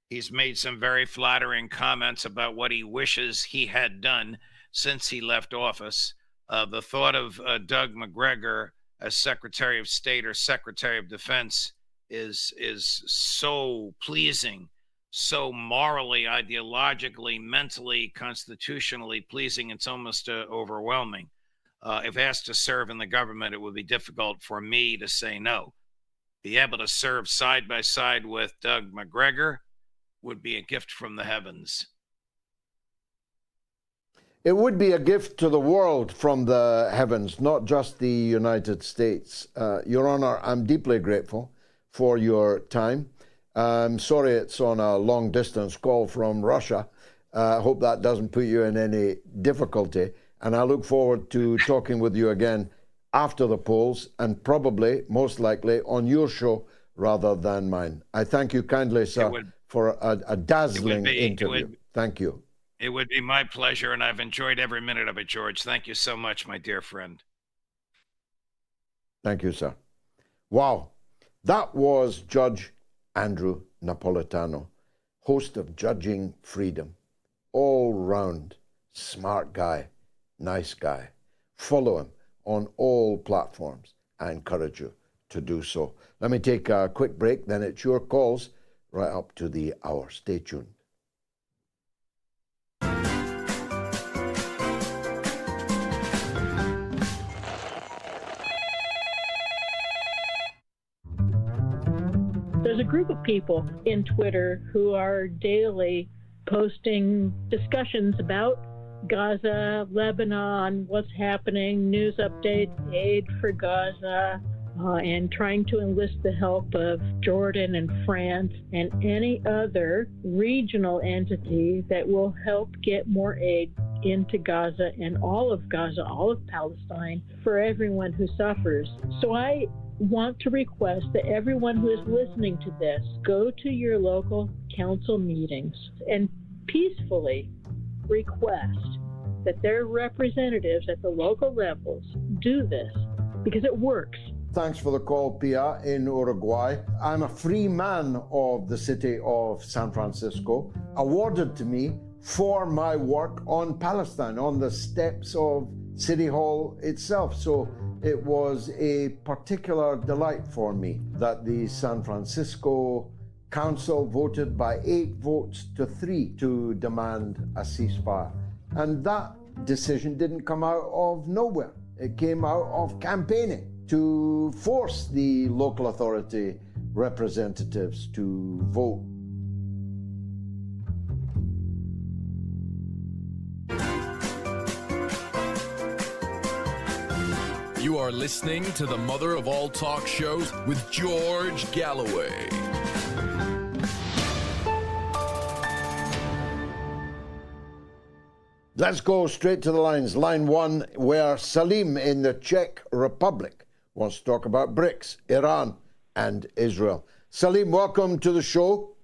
He's made some very flattering comments about what he wishes he had done since he left office. The thought of Doug MacGregor as Secretary of State or Secretary of Defense is so pleasing, so morally, ideologically, mentally, constitutionally pleasing, it's almost overwhelming. If asked to serve in the government, it would be difficult for me to say no. Be able to serve side by side with Doug MacGregor would be a gift from the heavens. It would be a gift to the world from the heavens, not just the United States. Your Honor, I'm deeply grateful for your time. I'm sorry it's on a long-distance call from Russia. I hope that doesn't put you in any difficulty. And I look forward to talking with you again after the polls, and probably, most likely, on your show rather than mine. I thank you kindly, sir, for a dazzling interview. Thank you. It would be my pleasure, and I've enjoyed every minute of it, George. Thank you so much, my dear friend. Thank you, sir. Wow. That was Judge Andrew Napolitano, host of Judging Freedom. All-round smart guy, nice guy. Follow him on all platforms. I encourage you to do so. Let me take a quick break, then it's your calls right up to the hour. Stay tuned. There's a group of people in Twitter who are daily posting discussions about Gaza, Lebanon, what's happening, news updates, aid for Gaza, and trying to enlist the help of Jordan and France and any other regional entity that will help get more aid into Gaza and all of Gaza, all of Palestine, for everyone who suffers. So I want to request that everyone who is listening to this go to your local council meetings and peacefully request that their representatives at the local levels do this, because it works. Thanks for the call, Pia, in Uruguay. I'm a free man of the city of San Francisco, awarded to me for my work on Palestine, on the steps of City Hall itself. So it was a particular delight for me that the San Francisco Council voted by 8 votes to 3 to demand a ceasefire. And that decision didn't come out of nowhere. It came out of campaigning to force the local authority representatives to vote. You are listening to the mother of all talk shows with George Galloway. Let's go straight to the lines. Line one, where Salim in the Czech Republic wants to talk about BRICS, Iran, and Israel. Salim, welcome to the show.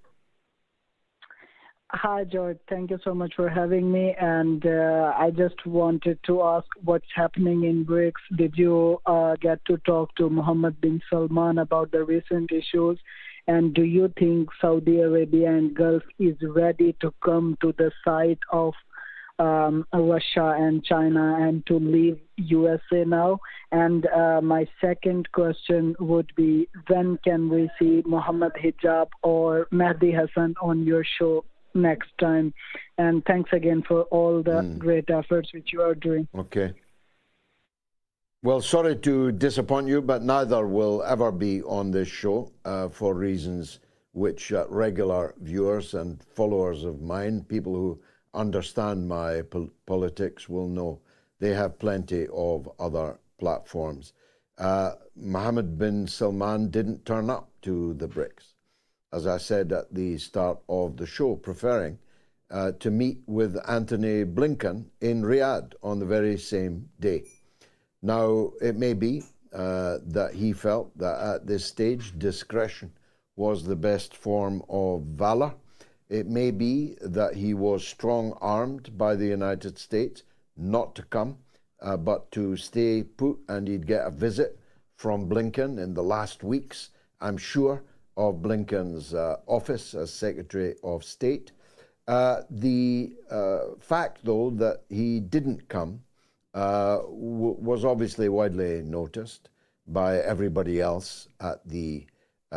Hi, George. Thank you so much for having me. And I just wanted to ask what's happening in BRICS. Did you get to talk to Mohammed bin Salman about the recent issues? And do you think Saudi Arabia and Gulf is ready to come to the side of Russia and China and to leave USA now? And my second question would be, when can we see Mohammed Hijab or Mehdi Hassan on your show next time? And thanks again for all the great efforts which you are doing. Okay. Well, sorry to disappoint you, but neither will ever be on this show for reasons which regular viewers and followers of mine, people who understand my politics, will know. They have plenty of other platforms. Mohammed bin Salman didn't turn up to the BRICS, as I said at the start of the show, preferring to meet with Antony Blinken in Riyadh on the very same day. Now, it may be that he felt that at this stage discretion was the best form of valor. It may be that he was strong-armed by the United States not to come, but to stay put, and he'd get a visit from Blinken in the last weeks, I'm sure, of Blinken's office as Secretary of State. The fact, though, that he didn't come was obviously widely noticed by everybody else at the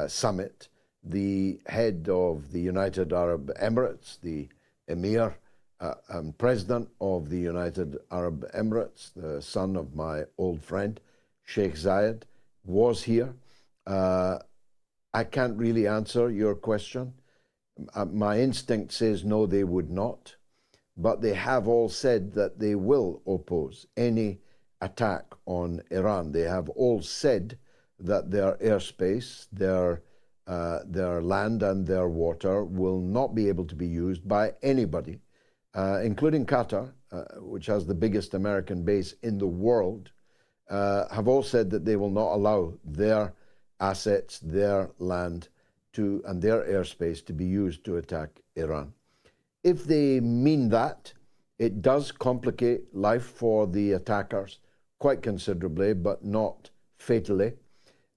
summit. The head of the United Arab Emirates, the Emir and President of the United Arab Emirates, the son of my old friend, Sheikh Zayed, was here. I can't really answer your question. My instinct says no, they would not. But they have all said that they will oppose any attack on Iran. They have all said that their airspace, their land and their water will not be able to be used by anybody, including Qatar, which has the biggest American base in the world, have all said that they will not allow their assets, their land and their airspace to be used to attack Iran. If they mean that, it does complicate life for the attackers quite considerably, but not fatally.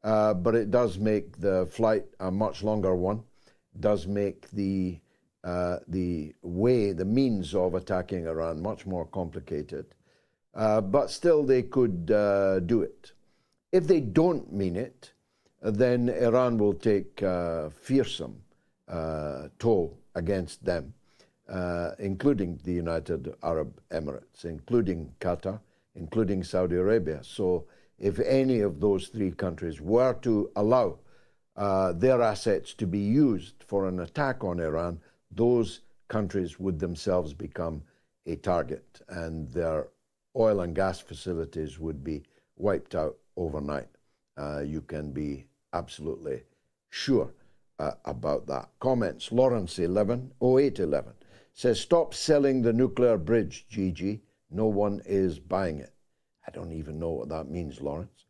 But it does make the flight a much longer one. It does make the means of attacking Iran much more complicated. But still, they could do it. If they don't mean it, then Iran will take fearsome toll against them, including the United Arab Emirates, including Qatar, including Saudi Arabia. So if any of those three countries were to allow their assets to be used for an attack on Iran, those countries would themselves become a target, and their oil and gas facilities would be wiped out overnight. You can be absolutely sure about that. Comments. Lawrence 0811 says, stop selling the nuclear bridge, Gigi. No one is buying it. I don't even know what that means, Lawrence.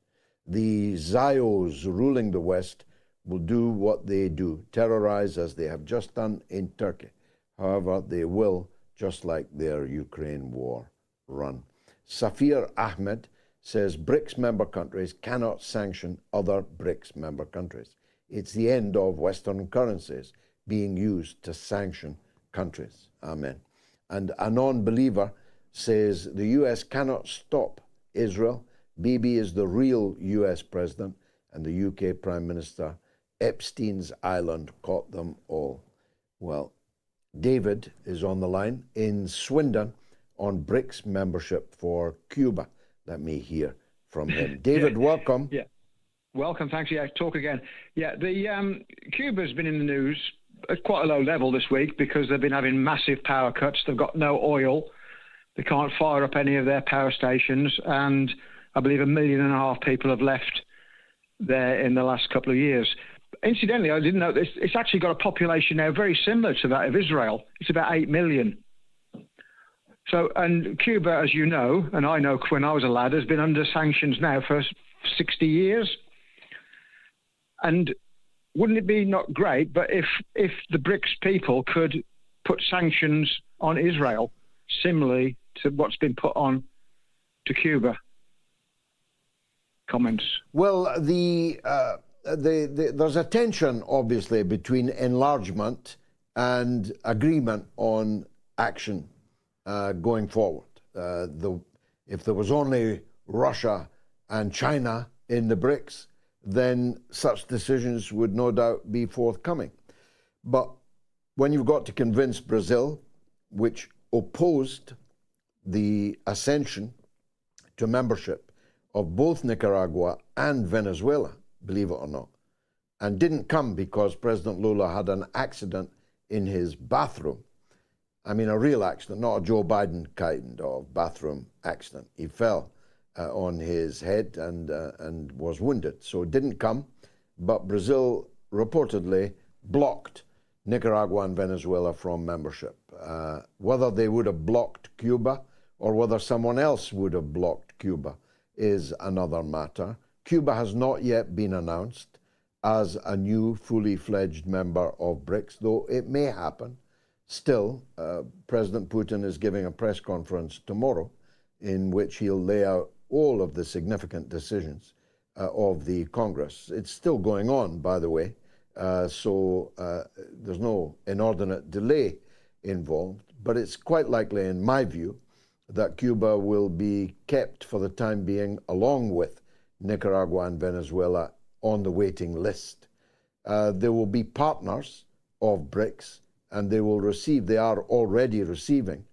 The Zios ruling the West will do what they do, terrorize as they have just done in Turkey. However, they will, just like their Ukraine war, run. Safir Ahmed says BRICS member countries cannot sanction other BRICS member countries. It's the end of Western currencies being used to sanction countries. Amen. And a non-believer says the U.S. cannot stop Israel. Bibi is the real U.S. president, and the U.K. Prime Minister, Epstein's Island, caught them all. Well, David is on the line in Swindon. on BRICS membership for Cuba. Let me hear from him. David, welcome. Yeah, welcome. Thanks. Yeah, talk again. Yeah, the Cuba's been in the news at quite a low level this week because they've been having massive power cuts. They've got no oil. They can't fire up any of their power stations, and I believe 1.5 million people have left there in the last couple of years. Incidentally, I didn't know this. It's actually got a population now very similar to that of Israel. It's about 8 million. So, and Cuba, as you know, and I know when I was a lad, has been under sanctions now for 60 years. And wouldn't it be not great, but if the BRICS people could put sanctions on Israel similarly to what's been put on to Cuba? Comments? Well, there's a tension, obviously, between enlargement and agreement on action going forward. If there was only Russia and China in the BRICS, then such decisions would no doubt be forthcoming. But when you've got to convince Brazil, which opposed the ascension to membership of both Nicaragua and Venezuela, believe it or not, and didn't come because President Lula had an accident in his bathroom. I mean, a real accident, not a Joe Biden kind of bathroom accident. He fell on his head and was wounded, so it didn't come. But Brazil reportedly blocked Nicaragua and Venezuela from membership. Whether they would have blocked Cuba or whether someone else would have blocked Cuba is another matter. Cuba has not yet been announced as a new fully fledged member of BRICS, though it may happen. Still, President Putin is giving a press conference tomorrow in which he'll lay out all of the significant decisions of the Congress. It's still going on, by the way, so there's no inordinate delay involved, but it's quite likely, in my view, that Cuba will be kept for the time being, along with Nicaragua and Venezuela, on the waiting list. They will be partners of BRICS, and they are already receiving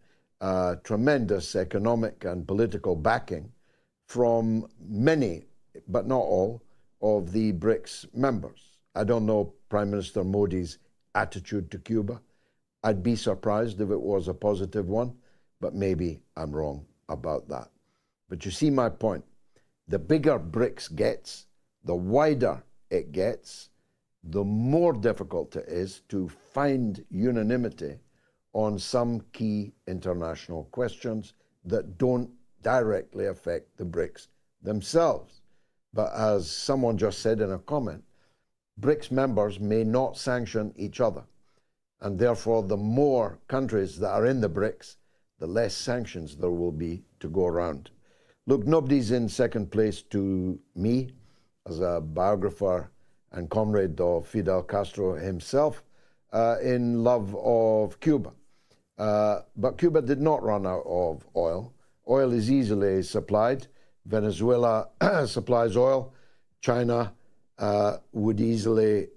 tremendous economic and political backing from many, but not all, of the BRICS members. I don't know Prime Minister Modi's attitude to Cuba. I'd be surprised if it was a positive one, but maybe I'm wrong about that. But you see my point. The bigger BRICS gets, the wider it gets, the more difficult it is to find unanimity on some key international questions that don't directly affect the BRICS themselves. But as someone just said in a comment, BRICS members may not sanction each other. And therefore, the more countries that are in the BRICS, the less sanctions there will be to go around. Look, nobody's in second place to me as a biographer and comrade of Fidel Castro himself in love of Cuba. But Cuba did not run out of oil. Oil is easily supplied. Venezuela supplies oil. China would easily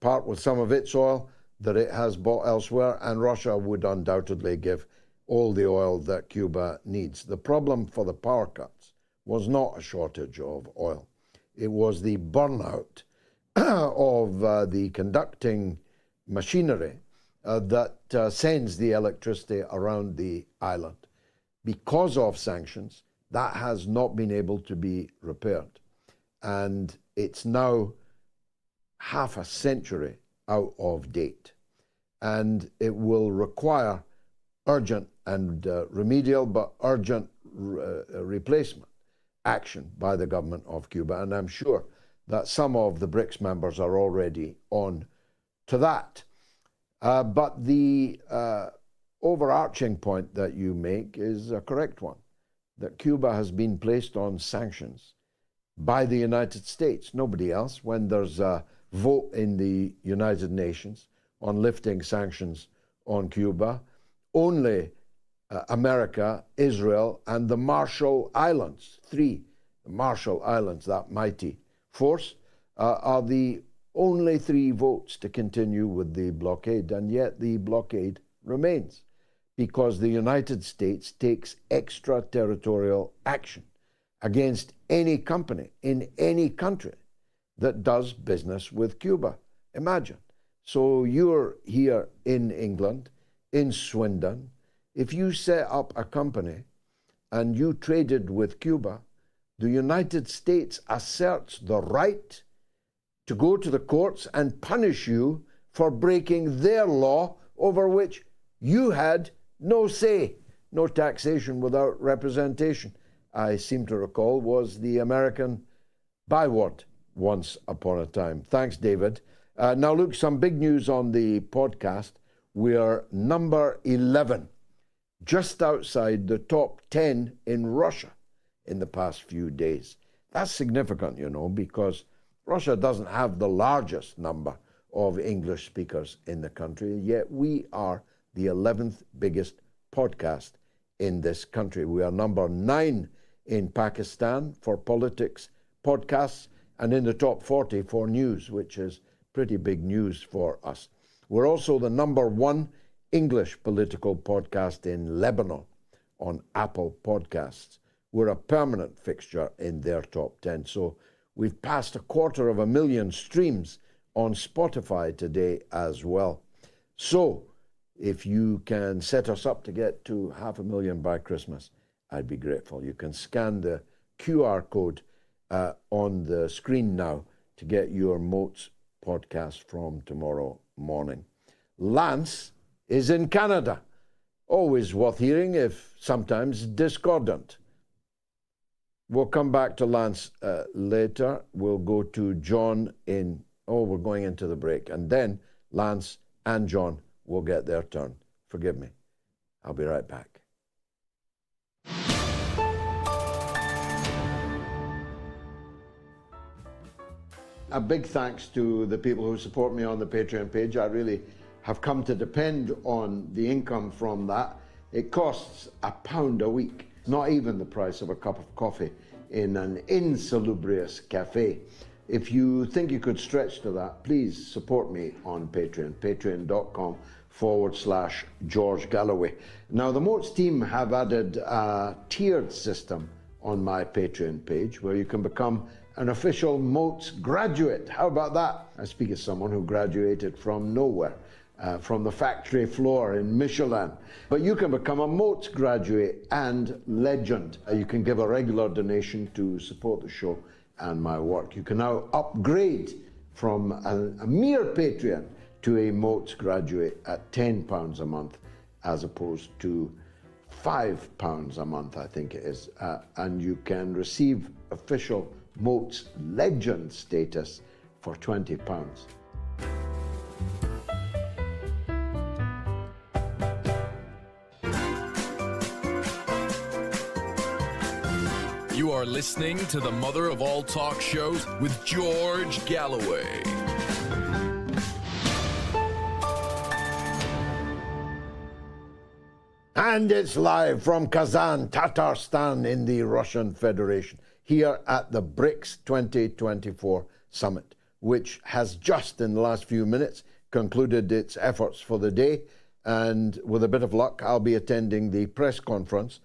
part with some of its oil that it has bought elsewhere, and Russia would undoubtedly give all the oil that Cuba needs. The problem for the power cuts was not a shortage of oil. It was the burnout of the conducting machinery that sends the electricity around the island. Because of sanctions, that has not been able to be repaired. And it's now half a century out of date. And it will require urgent and remedial, but urgent replacement action by the government of Cuba. And I'm sure that some of the BRICS members are already on to that. But the overarching point that you make is a correct one, that Cuba has been placed on sanctions by the United States, nobody else. When there's a vote in the United Nations on lifting sanctions on Cuba, only America, Israel, and the Marshall Islands, the Marshall Islands, that mighty force, are the only three votes to continue with the blockade, and yet the blockade remains. because the United States takes extraterritorial action against any company in any country that does business with Cuba. Imagine. So you're here in England, in Swindon. If you set up a company and you traded with Cuba, the United States asserts the right to go to the courts and punish you for breaking their law over which you had no say. No taxation without representation, I seem to recall, was the American byword once upon a time. Thanks, David. Now, look, some big news on the podcast. We are number 11, just outside the top 10 in Russia in the past few days. That's significant, you know, because Russia doesn't have the largest number of English speakers in the country, yet we are the 11th biggest podcast in this country. We are number 9 in Pakistan for politics podcasts and in the top 40 for news, which is pretty big news for us. We're also the number 1 English political podcast in Lebanon on Apple Podcasts. We're a permanent fixture in their top 10. So we've passed 250,000 streams on Spotify today as well. So if you can set us up to get to 500,000 by Christmas, I'd be grateful. You can scan the QR code on the screen now to get your MOATS podcast from tomorrow morning. Lance is in Canada. Always worth hearing, if sometimes discordant. We'll come back to Lance later. We'll go to John in... Oh, we're going into the break. And then Lance and John will get their turn. Forgive me. I'll be right back. A big thanks to the people who support me on the Patreon page. I really have come to depend on the income from that. It costs £1 a week, not even the price of a cup of coffee in an insalubrious cafe. If you think you could stretch to that, please support me on Patreon, patreon.com/George Galloway. Now, the MOATS team have added a tiered system on my Patreon page where you can become an official MOATS graduate. How about that? I speak as someone who graduated from nowhere, from the factory floor in Michelin. But you can become a MOATS graduate and legend. You can give a regular donation to support the show and my work. You can now upgrade from a mere Patreon to a MOATS graduate at £10 a month, as opposed to £5 a month, I think it is. And you can receive official MOATS legend status for £20. You are listening to the mother of all talk shows with George Galloway. And it's live from Kazan, Tatarstan in the Russian Federation, here at the BRICS 2024 summit, which has just in the last few minutes concluded its efforts for the day. And with a bit of luck, I'll be attending the press conference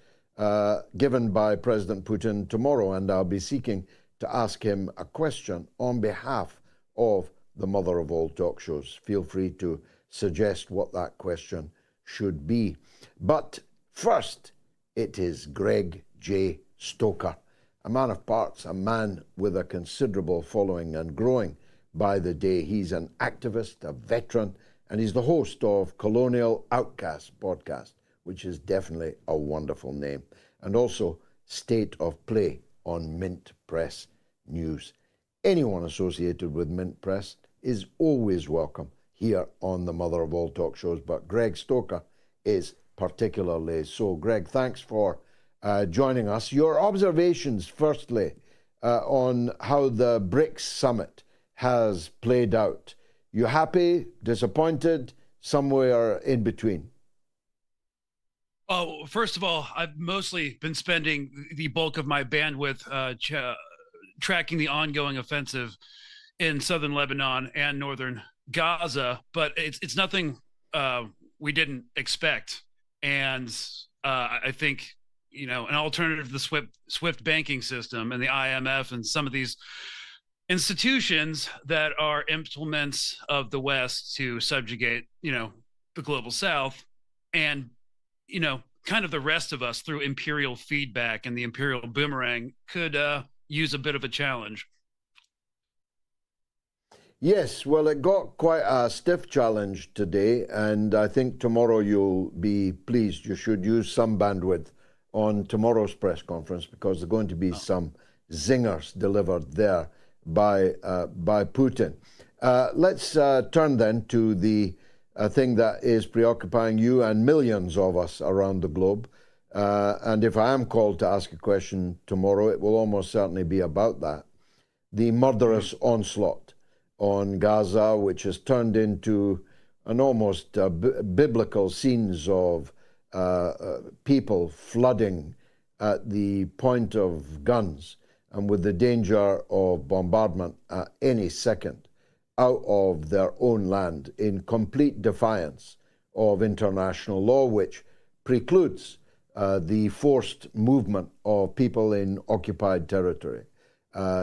given by President Putin tomorrow, and I'll be seeking to ask him a question on behalf of the mother of all talk shows. Feel free to suggest what that question should be. But first, it is Greg J. Stoker, a man of parts, a man with a considerable following and growing by the day. He's an activist, a veteran, and he's the host of Colonial Outcast podcast, which is definitely a wonderful name, and also State of Play on Mint Press News. Anyone associated with Mint Press is always welcome here on the mother of all talk shows, but Greg Stoker is particularly so. Greg, thanks for joining us. Your observations, firstly, on how the BRICS summit has played out. You happy, disappointed, somewhere in between? Oh, first of all, I've mostly been spending the bulk of my bandwidth tracking the ongoing offensive in southern Lebanon and northern Gaza, but it's nothing we didn't expect. And I think, an alternative to the SWIFT banking system and the IMF and some of these institutions that are implements of the West to subjugate, the global South, and, kind of the rest of us through imperial feedback and the imperial boomerang could use a bit of a challenge. Yes, well, it got quite a stiff challenge today, and I think tomorrow you'll be pleased. You should use some bandwidth on tomorrow's press conference, because there are going to be some zingers delivered there by Putin. Let's turn then to the thing that is preoccupying you and millions of us around the globe. And if I am called to ask a question tomorrow, it will almost certainly be about that. The murderous onslaught on Gaza, which has turned into an almost biblical scenes of people flooding at the point of guns and with the danger of bombardment at any second out of their own land, in complete defiance of international law, which precludes the forced movement of people in occupied territory.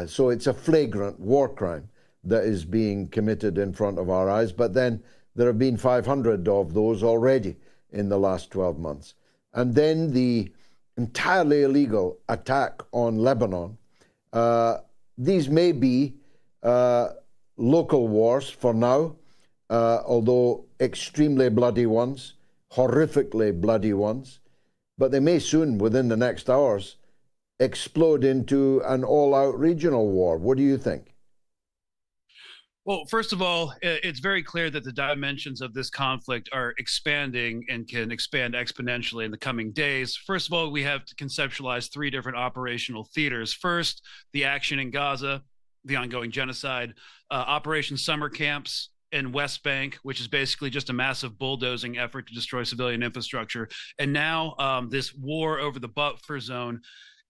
So it's a flagrant war crime that is being committed in front of our eyes. But then there have been 500 of those already in the last 12 months. And then the entirely illegal attack on Lebanon. These may be local wars for now, although extremely bloody ones, horrifically bloody ones, but they may soon, within the next hours, explode into an all-out regional war. What do you think? Well, first of all, it's very clear that the dimensions of this conflict are expanding and can expand exponentially in the coming days. First of all, we have to conceptualize three different operational theaters. First, the action in Gaza, the ongoing genocide, Operation Summer Camps in West Bank, which is basically just a massive bulldozing effort to destroy civilian infrastructure. And now this war over the buffer zone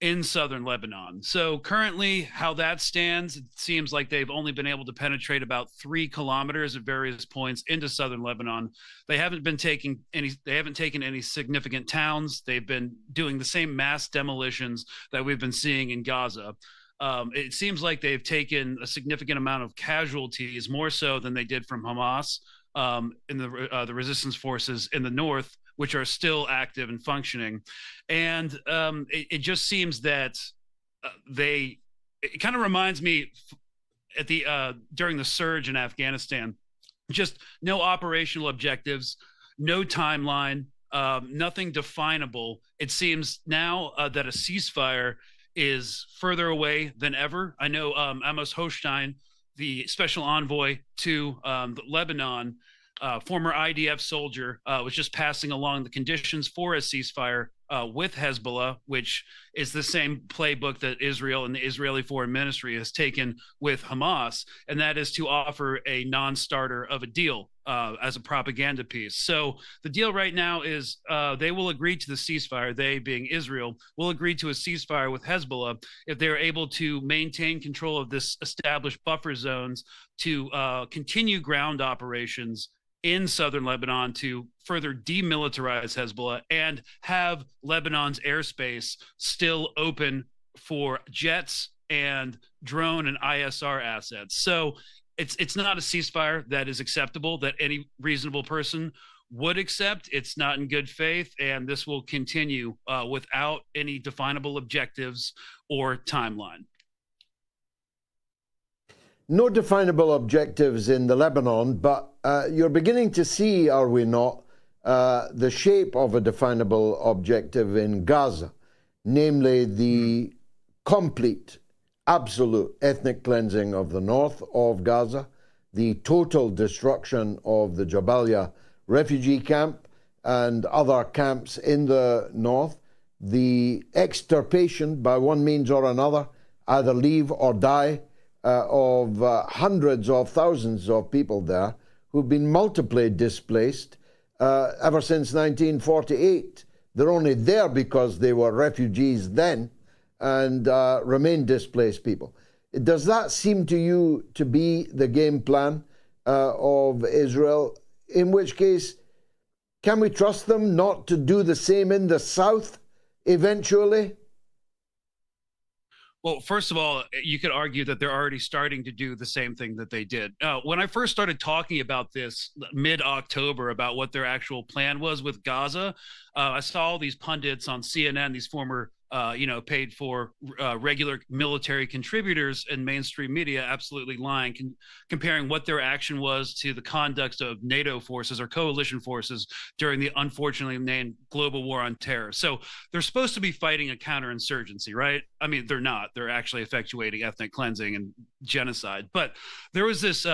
in southern Lebanon. So currently, how that stands, it seems like they've only been able to penetrate about 3 kilometers at various points into southern Lebanon. They haven't taken any significant towns. They've been doing the same mass demolitions that we've been seeing in Gaza. It seems like they've taken a significant amount of casualties, more so than they did from Hamas in the resistance forces in the north, which are still active and functioning. And it just seems that it kind of reminds me at during the surge in Afghanistan, just no operational objectives, no timeline, nothing definable. It seems now that a ceasefire is further away than ever. I know Amos Hochstein, the special envoy to Lebanon, former IDF soldier, was just passing along the conditions for a ceasefire with Hezbollah, which is the same playbook that Israel and the Israeli Foreign Ministry has taken with Hamas, and that is to offer a non-starter of a deal as a propaganda piece. So the deal right now is they will agree to the ceasefire, they being Israel, will agree to a ceasefire with Hezbollah if they're able to maintain control of this established buffer zones, to continue ground operations in southern Lebanon to further demilitarize Hezbollah and have Lebanon's airspace still open for jets and drone and ISR assets. So it's not a ceasefire that is acceptable, that any reasonable person would accept. It's not in good faith, and this will continue without any definable objectives or timeline. No definable objectives in the Lebanon, but you're beginning to see, are we not, the shape of a definable objective in Gaza, namely the complete, absolute ethnic cleansing of the north of Gaza, the total destruction of the Jabalia refugee camp and other camps in the north, the extirpation by one means or another, either leave or die, of hundreds of thousands of people there who've been multiply displaced ever since 1948. They're only there because they were refugees then and remain displaced people. Does that seem to you to be the game plan of Israel? In which case, Can we trust them not to do the same in the south eventually? Well, first of all, you could argue that they're already starting to do the same thing that they did. When I first started talking about this mid-October, about what their actual plan was with Gaza, I saw all these pundits on CNN, these former paid for regular military contributors in mainstream media absolutely lying, comparing what their action was to the conduct of NATO forces or coalition forces during the unfortunately named global war on terror. So they're supposed to be fighting a counterinsurgency, right? I mean, they're not. They're actually effectuating ethnic cleansing and genocide. But there was this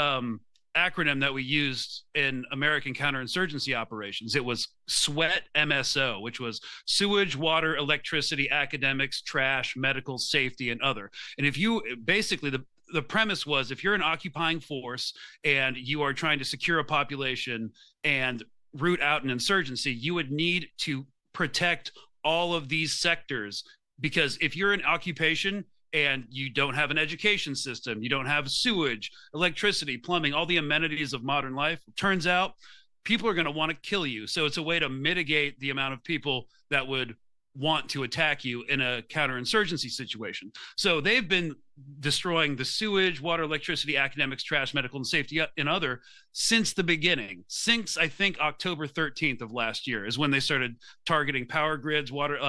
acronym that we used in American counterinsurgency operations. It was SWEAT MSO, which was sewage, water, electricity, academics, trash, medical, safety, and other. And if you basically, the premise was, if you're an occupying force and you are trying to secure a population and root out an insurgency, you would need to protect all of these sectors, because if you're in occupation and you don't have an education system, you don't have sewage, electricity, plumbing, all the amenities of modern life, turns out people are going to want to kill you. So it's a way to mitigate the amount of people that would want to attack you in a counterinsurgency situation. So they've been destroying the sewage, water, electricity, academics, trash, medical, and safety, and other since the beginning. Since, I think, October 13th of last year is when they started targeting power grids, water,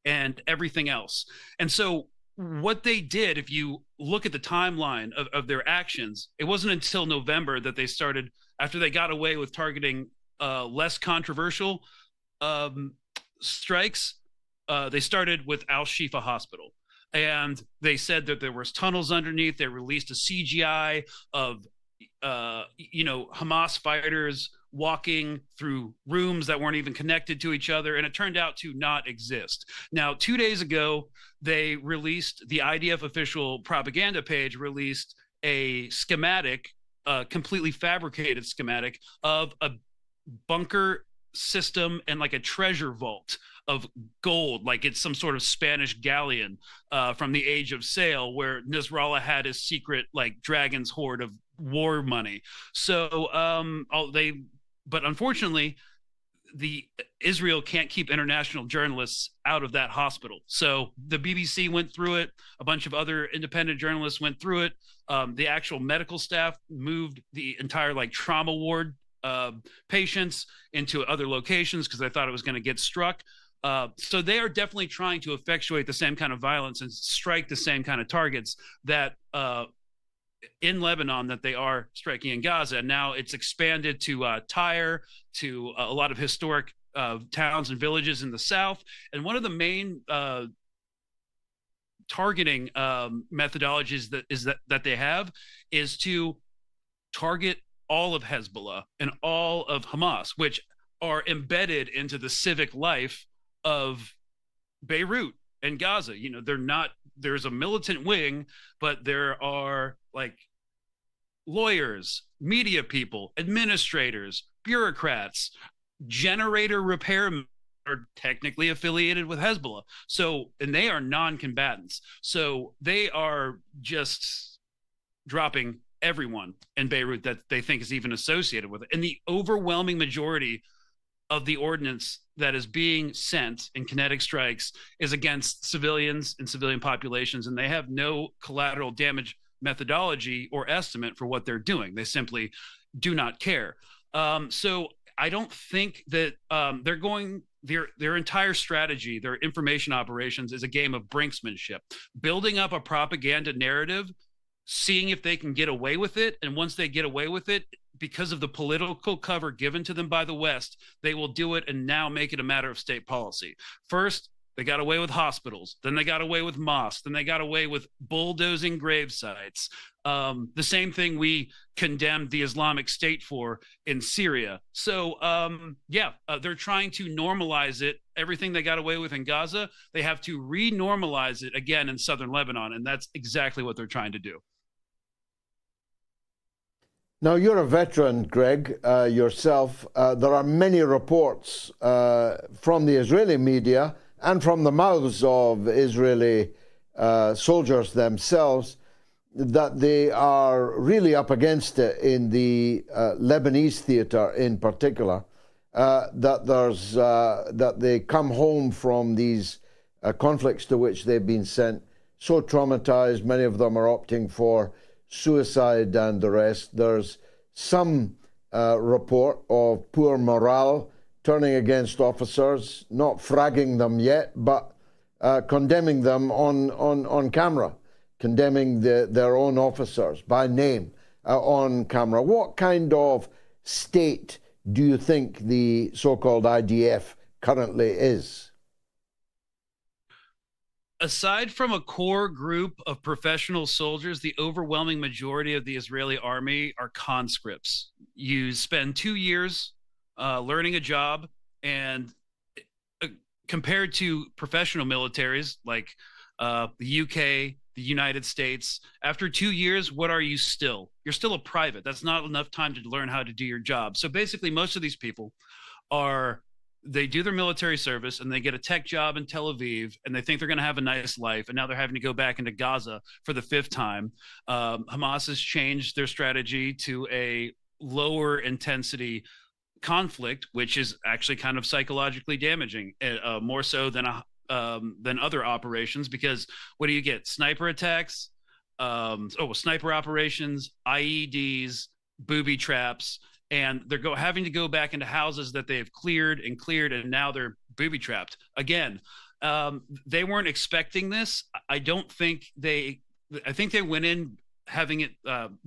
and everything else. And so what they did, if you look at the timeline of their actions, it wasn't until November that they started, after they got away with targeting less controversial strikes, they started with Al-Shifa Hospital. And they said that there was tunnels underneath. They released a CGI of Hamas fighters walking through rooms that weren't even connected to each other, and it turned out to not exist. Now, 2 days ago, they released, the IDF official propaganda page released a schematic, completely fabricated schematic of a bunker system and like a treasure vault of gold, like it's some sort of Spanish galleon from the Age of Sail, where Nasrallah had his secret like dragon's hoard of war money. So but unfortunately, Israel can't keep international journalists out of that hospital. So the BBC went through it. A bunch of other independent journalists went through it. The actual medical staff moved the entire like trauma ward patients into other locations because they thought it was going to get struck. So they are definitely trying to effectuate the same kind of violence and strike the same kind of targets that in Lebanon that they are striking in Gaza. Now it's expanded to Tyre, to a lot of historic towns and villages in the south. And one of the main targeting methodologies that they have is to target all of Hezbollah and all of Hamas, which are embedded into the civic life of Beirut and Gaza. There's a militant wing, but there are like lawyers, media people, administrators, bureaucrats, generator repairmen are technically affiliated with Hezbollah. So, and they are non-combatants. So they are just dropping everyone in Beirut that they think is even associated with it. And the overwhelming majority of the ordnance that is being sent in kinetic strikes is against civilians and civilian populations, and they have no collateral damage methodology or estimate for what they're doing. They simply do not care. So I don't think that their entire strategy, their information operations is a game of brinksmanship, building up a propaganda narrative, seeing if they can get away with it. And once they get away with it, because of the political cover given to them by the West, they will do it and now make it a matter of state policy. First, they got away with hospitals. Then they got away with mosques. Then they got away with bulldozing grave sites. The same thing we condemned the Islamic State for in Syria. So, they're trying to normalize it. Everything they got away with in Gaza, they have to re-normalize it again in southern Lebanon. And that's exactly what they're trying to do. Now, you're a veteran, Greg, yourself. There are many reports from the Israeli media and from the mouths of Israeli soldiers themselves that they are really up against it in the Lebanese theater in particular, that they come home from these conflicts to which they've been sent so traumatized. Many of them are opting for suicide and the rest. There's some report of poor morale, turning against officers, not fragging them yet, but condemning them on camera, condemning their own officers by name on camera. What kind of state do you think the so-called IDF currently is? Aside from a core group of professional soldiers, the overwhelming majority of the Israeli army are conscripts. You spend 2 years learning a job, and compared to professional militaries like the UK, the United States, after 2 years, what are you still? You're still a private. That's not enough time to learn how to do your job. So basically, most of these people they do their military service and they get a tech job in Tel Aviv and they think they're going to have a nice life. And now they're having to go back into Gaza for the 5th time. Hamas has changed their strategy to a lower intensity conflict, which is actually kind of psychologically damaging, more so than other operations, because what do you get? Sniper attacks, sniper operations, IEDs, booby traps, and they're having to go back into houses that they have cleared, and now they're booby trapped again. They weren't expecting this. I think they went in having it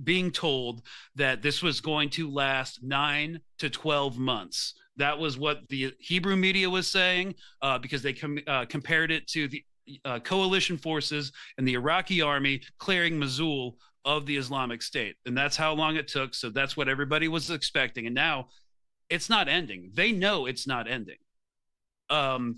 being told that this was going to last 9 to 12 months. That was what the Hebrew media was saying, because they compared it to the coalition forces and the Iraqi army clearing Mosul of the Islamic State. And that's how long it took. So that's what everybody was expecting. And now it's not ending. They know it's not ending. And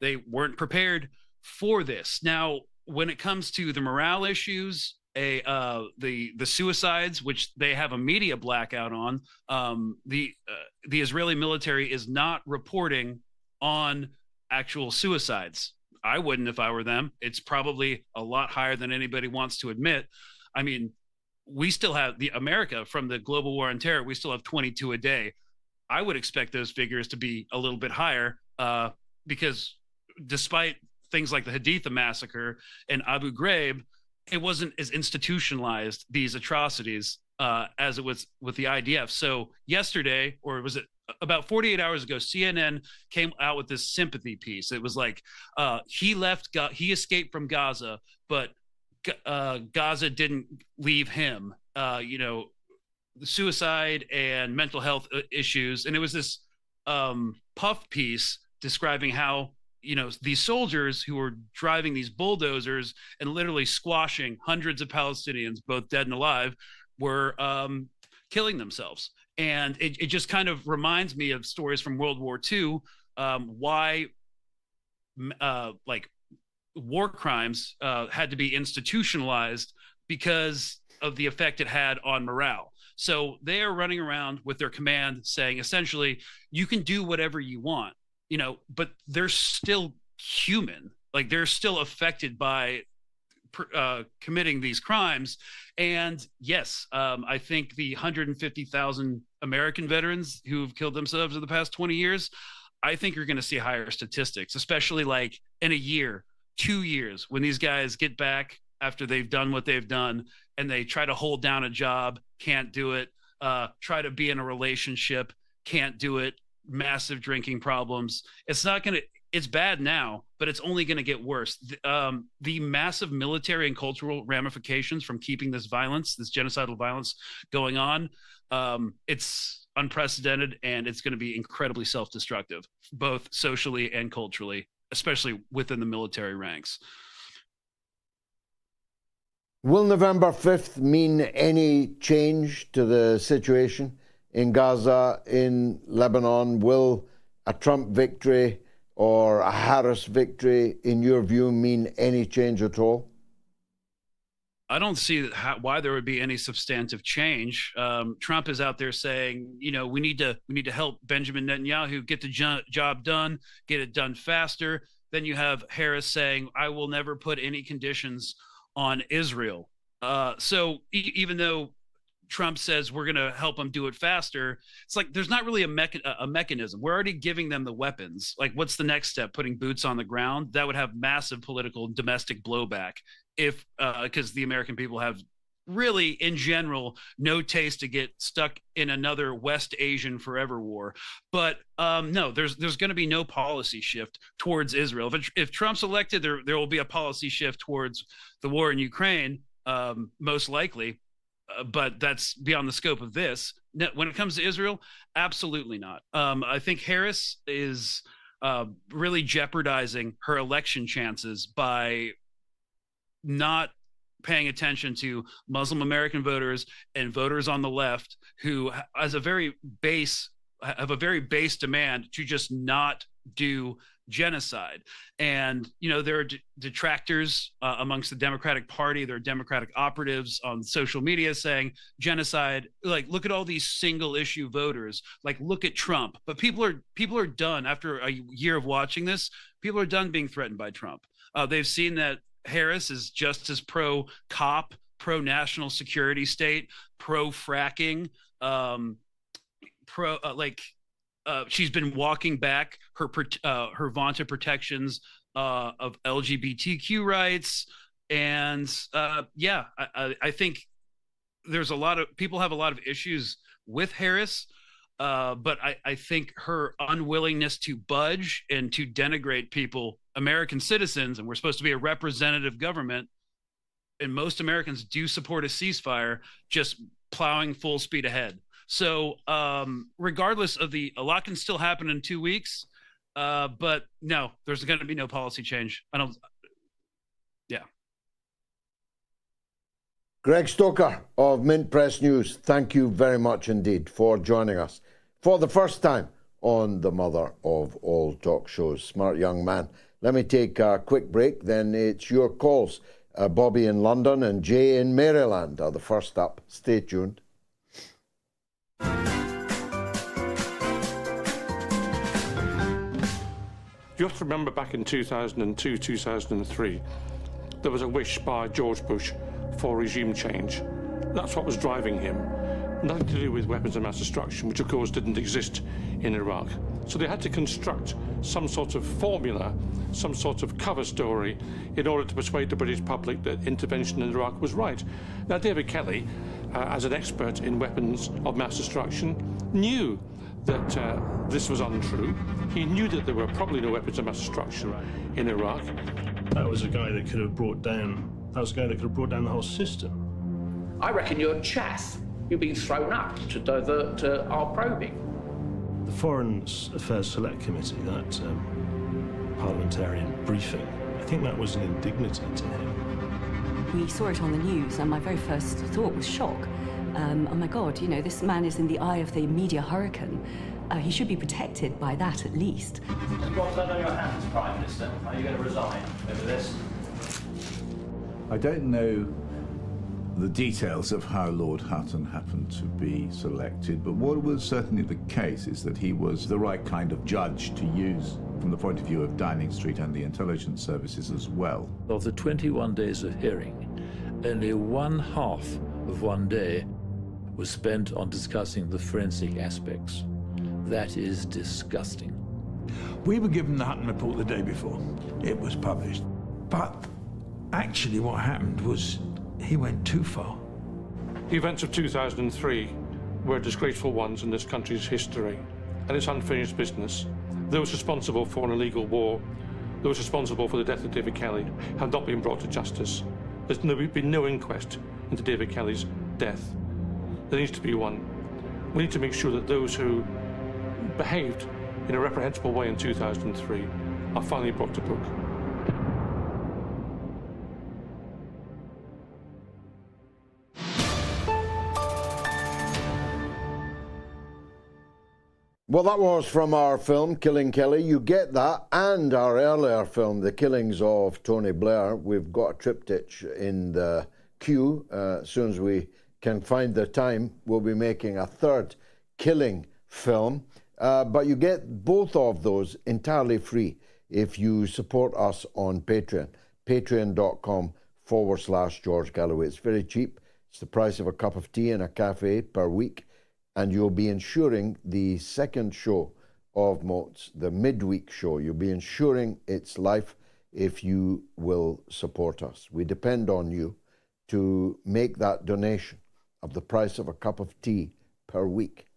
they weren't prepared for this. Now, when it comes to the morale issues, the suicides, which they have a media blackout on, the Israeli military is not reporting on actual suicides. I wouldn't if I were them. It's probably a lot higher than anybody wants to admit. I mean, we still have America from the global war on terror. We still have 22 a day. I would expect those figures to be a little bit higher, because despite things like the Haditha massacre and Abu Ghraib, it wasn't as institutionalized, these atrocities, as it was with the IDF. So yesterday, or was it about 48 hours ago, CNN came out with this sympathy piece. It was like, he escaped from Gaza, but Gaza didn't leave him. The suicide and mental health issues. And it was this puff piece describing how, these soldiers who were driving these bulldozers and literally squashing hundreds of Palestinians, both dead and alive, were killing themselves. And it just kind of reminds me of stories from World War II, why war crimes had to be institutionalized because of the effect it had on morale. So they are running around with their command saying, essentially, you can do whatever you want, but they're still human. Like, they're still affected by committing these crimes. And yes, I think the 150,000 American veterans who've killed themselves in the past 20 years, I think you're going to see higher statistics, especially like in a year, 2 years, when these guys get back after they've done what they've done and they try to hold down a job, can't do it, try to be in a relationship, can't do it, massive drinking problems. It's bad now, but it's only going to get worse. The massive military and cultural ramifications from keeping this genocidal violence going on, it's unprecedented, and it's going to be incredibly self-destructive, both socially and culturally, especially within the military ranks. Will November 5th mean any change to the situation in Gaza, in Lebanon? Will a Trump victory or a Harris victory, in your view, mean any change at all? I don't see why there would be any substantive change. Trump is out there saying, we need to help Benjamin Netanyahu get the job done, get it done faster. Then you have Harris saying, I will never put any conditions on Israel. So even though Trump says we're going to help them do it faster, it's like there's not really a mechanism. We're already giving them the weapons. Like, what's the next step? Putting boots on the ground? That would have massive political domestic blowback if because the American people have really, in general, no taste to get stuck in another West Asian forever war. But no, there's going to be no policy shift towards Israel. If Trump's elected, there will be a policy shift towards the war in Ukraine, most likely. But that's beyond the scope of this. When it comes to Israel, absolutely not. I think Harris is really jeopardizing her election chances by not paying attention to Muslim American voters and voters on the left who have a very base demand to just not do genocide. And there are detractors amongst the Democratic Party. There are Democratic operatives on social media saying genocide, like, look at all these single issue voters, like, look at Trump. But people are done after a year of watching this. People are done being threatened by Trump. They've seen that Harris is just as pro-cop, pro-national security state, pro-fracking, she's been walking back her vaunted protections of LGBTQ rights. And I think there's a lot of people have a lot of issues with Harris. But I think her unwillingness to budge and to denigrate people, American citizens, and we're supposed to be a representative government, and most Americans do support a ceasefire, just plowing full speed ahead. So regardless of a lot can still happen in 2 weeks, but no, there's going to be no policy change. Greg Stoker of Mint Press News, thank you very much indeed for joining us for the first time on the mother of all talk shows. Smart young man. Let me take a quick break, then it's your calls. Bobby in London and Jay in Maryland are the first up. Stay tuned. You have to remember back in 2002, 2003, there was a wish by George Bush for regime change. That's what was driving him. Nothing to do with weapons of mass destruction, which of course didn't exist in Iraq. So they had to construct some sort of formula, some sort of cover story in order to persuade the British public that intervention in Iraq was right. Now, David Kelly, as an expert in weapons of mass destruction, knew that this was untrue. He knew that there were probably no weapons of mass destruction in Iraq. That was a guy that could have brought down the whole system. I reckon you're chaff. You've been thrown up to divert our probing. The Foreign Affairs Select Committee, that parliamentarian briefing, I think that was an indignity to him. We saw it on the news, and my very first thought was shock. Oh my God, this man is in the eye of the media hurricane. He should be protected by that at least. You've got blood on your hands, Prime Minister. Are you going to resign over this? I don't know the details of how Lord Hutton happened to be selected, but what was certainly the case is that he was the right kind of judge to use from the point of view of Downing Street and the intelligence services as well. Of the 21 days of hearing, only one half of one day was spent on discussing the forensic aspects. That is disgusting. We were given the Hutton report the day before. It was published. But actually what happened was he went too far. The events of 2003 were disgraceful ones in this country's history, and it's unfinished business. Those responsible for an illegal war, those responsible for the death of David Kelly, have not been brought to justice. There's been no inquest into David Kelly's death. There needs to be one. We need to make sure that those who behaved in a reprehensible way in 2003 are finally brought to book. Well, that was from our film, Killing Kelly. You get that, and our earlier film, The Killings of Tony Blair. We've got a triptych in the queue. As soon as we can find the time, we'll be making a third killing film. But you get both of those entirely free if you support us on Patreon, George Galloway. It's very cheap. It's the price of a cup of tea in a cafe per week, and you'll be ensuring the second show of MOATS, the midweek show. You'll be ensuring its life if you will support us. We depend on you to make that donation of the price of a cup of tea per week.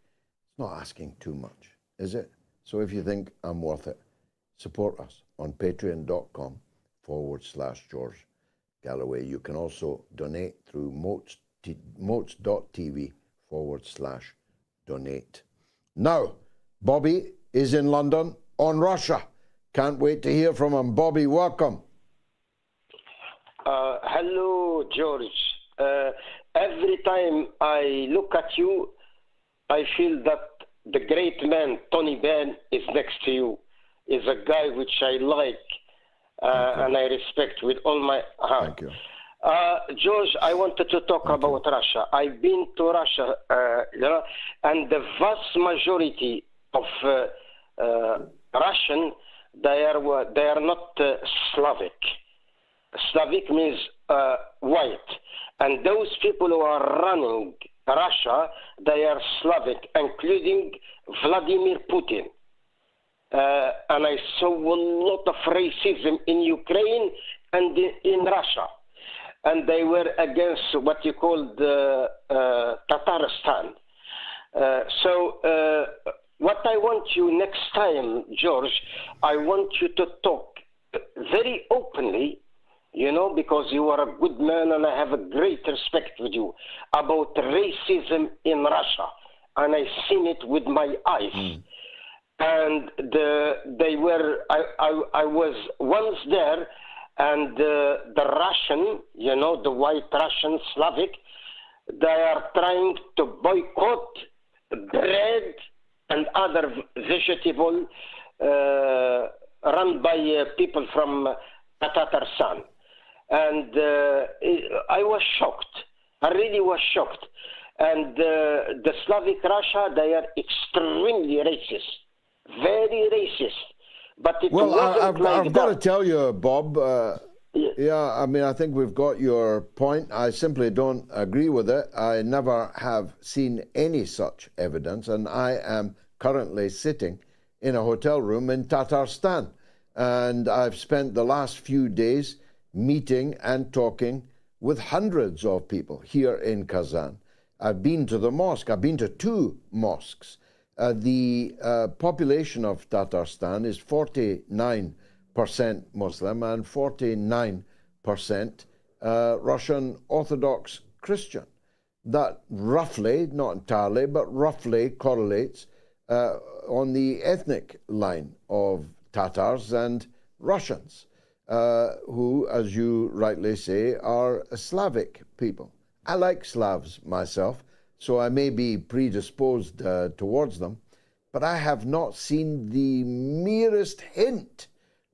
It's not asking too much, is it? So if you think I'm worth it, support us on patreon.com/George Galloway. You can also donate through moats.tv/donate. Now, Bobby is in London on Russia. Can't wait to hear from him. Bobby, welcome. Hello, George. Every time I look at you, I feel that the great man, Tony Benn, is next to you. Is a guy which I like and I respect with all my heart. Thank you. George, I wanted to talk about Russia. I've been to Russia, and the vast majority of Russian, they are not Slavic. Slavic means white, and those people who are running Russia, they are Slavic, including Vladimir Putin. And I saw a lot of racism in Ukraine and in Russia, and they were against what you call the Tatarstan. What I want you next time, George, I want you to talk very openly, you know, because you are a good man and I have a great respect with you, about racism in Russia. And I've seen it with my eyes. And I was once there, and the Russian, you know, the white Russian, Slavic, they are trying to boycott bread and other vegetable run by people from Tatarstan. And I was shocked. I really was shocked. And the Slavic Russia, they are extremely racist. Very racist. But it I've got to tell you, Bob, yeah, I mean, I think we've got your point. I simply don't agree with it. I never have seen any such evidence, and I am currently sitting in a hotel room in Tatarstan. And I've spent the last few days meeting and talking with hundreds of people here in Kazan. I've been to the mosque. I've been to 2 mosques. The population of Tatarstan is 49% Muslim and 49% Russian Orthodox Christian. That roughly, not entirely, but roughly correlates on the ethnic line of Tatars and Russians, who, as you rightly say, are Slavic people. I like Slavs myself, so I may be predisposed towards them, but I have not seen the merest hint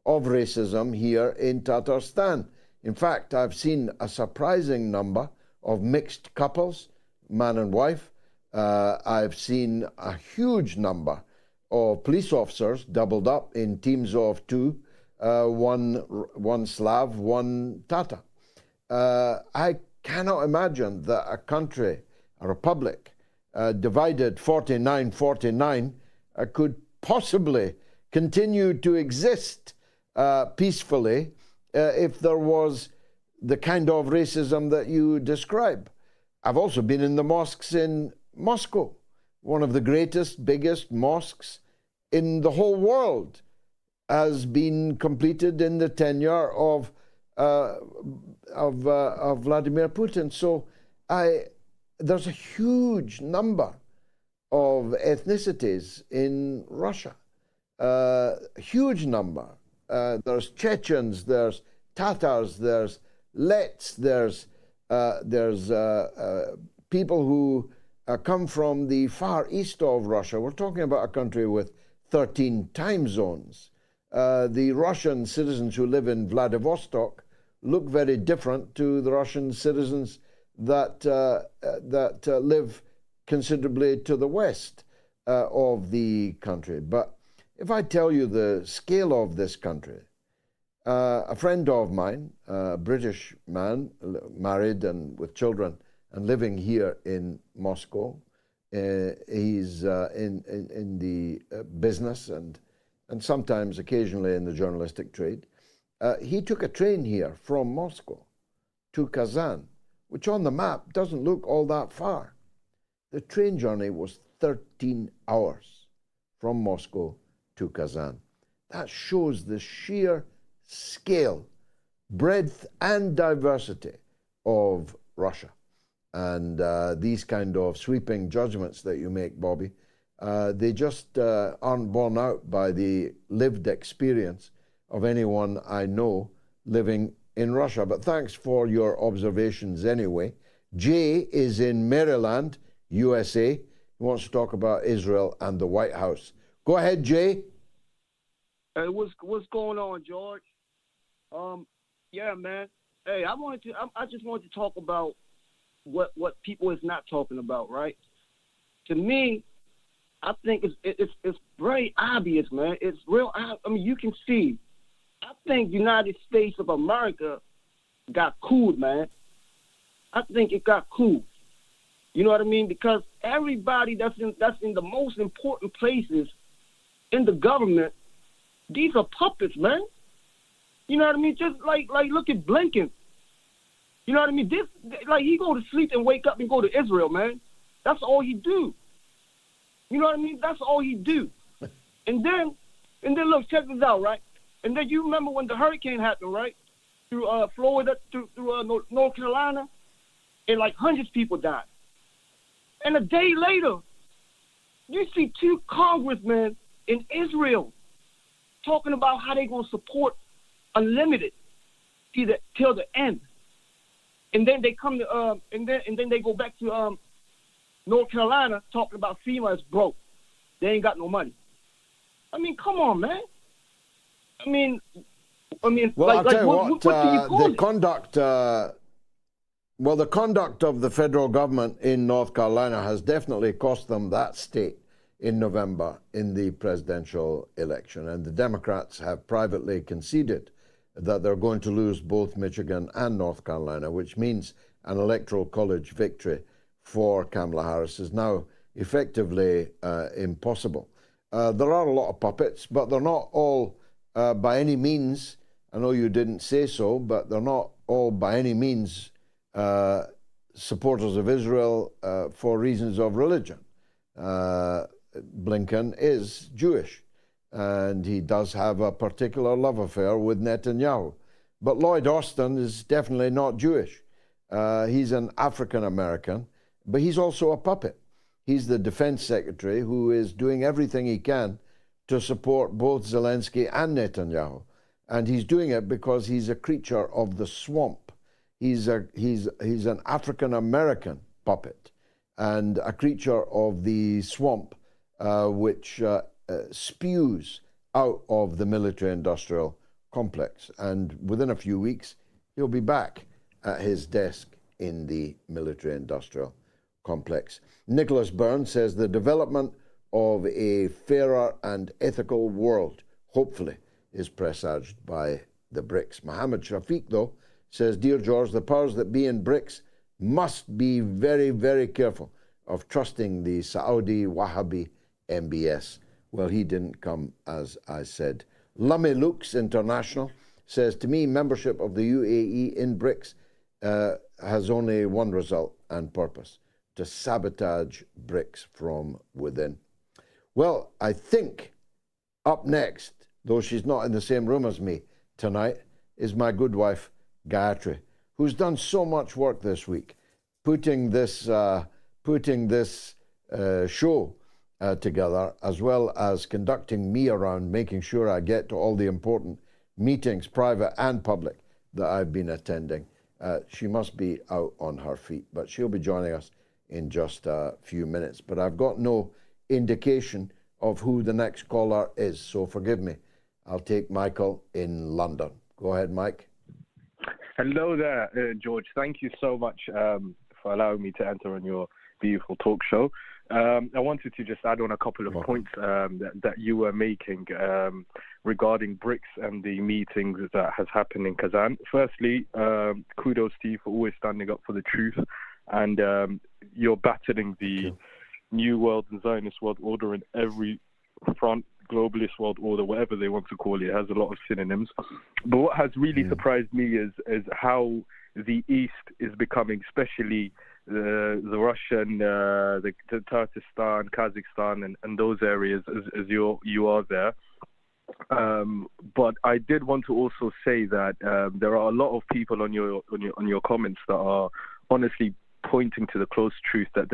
of racism here in Tatarstan. In fact, I've seen a surprising number of mixed couples, man and wife. I've seen a huge number of police officers doubled up in teams of 2, one Slav, one Tatar. I cannot imagine that a country, a republic, divided 49-49, could possibly continue to exist peacefully if there was the kind of racism that you describe. I've also been in the mosques in Moscow, one of the greatest, biggest mosques in the whole world, has been completed in the tenure of Vladimir Putin. So there's a huge number of ethnicities in Russia, huge number. There's Chechens, there's Tatars, there's Lets, there's people who come from the far east of Russia. We're talking about a country with 13 time zones. The Russian citizens who live in Vladivostok look very different to the Russian citizens that live considerably to the west of the country. But if I tell you the scale of this country, A friend of mine, a British man, married and with children, and living here in Moscow. He's in the business and sometimes occasionally in the journalistic trade. He took a train here from Moscow to Kazan, which on the map doesn't look all that far. The train journey was 13 hours from Moscow to Kazan. That shows the sheer scale, breadth, and diversity of Russia. And these kind of sweeping judgments that you make, Bobby, they just aren't borne out by the lived experience of anyone I know living in Russia. But thanks for your observations anyway. Jay is in Maryland, USA. He wants to talk about Israel and the White House. Go ahead, Jay. Hey, what's going on, George? Yeah, man. Hey, I just wanted to talk about what people is not talking about, right? To me, I think it's very obvious, man. It's real. I mean, you can see. I think United States of America got cooled, man. I think it got cooled. You know what I mean? Because everybody that's in the most important places in the government, these are puppets, man. You know what I mean? Just like look at Blinken. You know what I mean? This, like, he go to sleep and wake up and go to Israel, man. That's all he do. You know what I mean? That's all he do. And then look, check this out, right? And then you remember when the hurricane happened, right? Through Florida, through North Carolina, and like hundreds of people died. And a day later, you see 2 congressmen in Israel talking about how they gonna support unlimited till the end. And then they come to and then they go back to North Carolina talking about FEMA is broke. They ain't got no money. I mean, come on, man. I mean, well, like, I'll tell you what do you call the conduct. The conduct of the federal government in North Carolina has definitely cost them that state in November in the presidential election, and the Democrats have privately conceded that they're going to lose both Michigan and North Carolina, which means an electoral college victory for Kamala Harris is now effectively impossible. There are a lot of puppets, but they're not all by any means, I know you didn't say so, but they're not all by any means supporters of Israel for reasons of religion. Blinken is Jewish, and he does have a particular love affair with Netanyahu. But Lloyd Austin is definitely not Jewish. He's an African American, but he's also a puppet. He's the defense secretary who is doing everything he can to support both Zelensky and Netanyahu. And he's doing it because he's a creature of the swamp. He's an African American puppet and a creature of the swamp, which spews out of the military-industrial complex. And within a few weeks, he'll be back at his desk in the military-industrial complex. Nicholas Byrne says the development of a fairer and ethical world, hopefully, is presaged by the BRICS. Mohammed Shafiq, though, says, Dear George, the powers that be in BRICS must be very, very careful of trusting the Saudi Wahhabi MBS. Well, he didn't come, as I said. Lummy Looks International says, to me, membership of the UAE in BRICS has only one result and purpose, to sabotage BRICS from within. Well, I think up next, though she's not in the same room as me tonight, is my good wife, Gayatri, who's done so much work this week, putting this show together, as well as conducting me around, making sure I get to all the important meetings, private and public, that I've been attending. She must be out on her feet, but she'll be joining us in just a few minutes. But I've got no indication of who the next caller is, so forgive me. I'll take Michael in London. Go ahead, Mike. Hello there, George. Thank you so much for allowing me to enter on your beautiful talk show. I wanted to just add on a couple of points that you were making regarding BRICS and the meetings that has happened in Kazan. Firstly, kudos to you for always standing up for the truth, and you're battling the New World and Zionist world order in every front, globalist world order, whatever they want to call it. It has a lot of synonyms. But what has really surprised me is how the East is becoming, especially the Russian, the Turkestan, Kazakhstan, and those areas, as you are there. But I did want to also say that there are a lot of people on your comments that are honestly pointing to the close truth that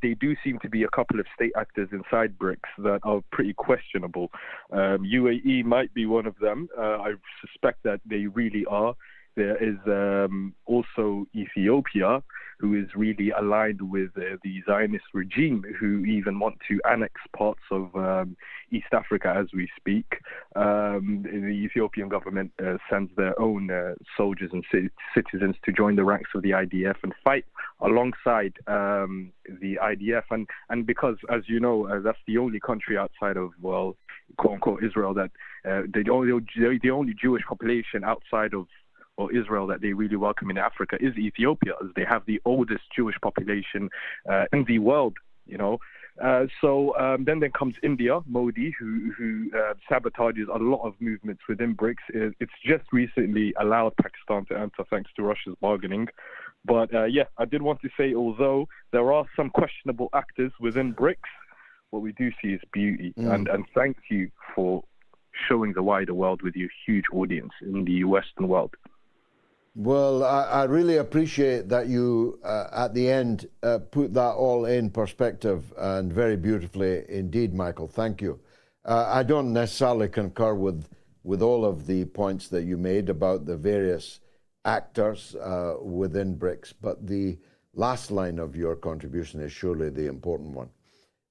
they do seem to be a couple of state actors inside BRICS that are pretty questionable. UAE might be one of them. I suspect that they really are. There is also Ethiopia, who is really aligned with the Zionist regime, who even want to annex parts of East Africa as we speak. The Ethiopian government sends their own soldiers and citizens to join the ranks of the IDF and fight alongside the IDF. And because, as you know, that's the only country outside of, well, quote-unquote, Israel, that the only Jewish population outside of Israel that they really welcome in Africa is Ethiopia, as they have the oldest Jewish population in the world, you know. So then comes India, Modi, who sabotages a lot of movements within BRICS. It's just recently allowed Pakistan to enter thanks to Russia's bargaining. But yeah, I did want to say, although there are some questionable actors within BRICS, what we do see is beauty. And thank you for showing the wider world with your huge audience in the Western world. Well, I really appreciate that you, at the end, put that all in perspective, and very beautifully indeed, Michael. Thank you. I don't necessarily concur with all of the points that you made about the various actors within BRICS, but the last line of your contribution is surely the important one.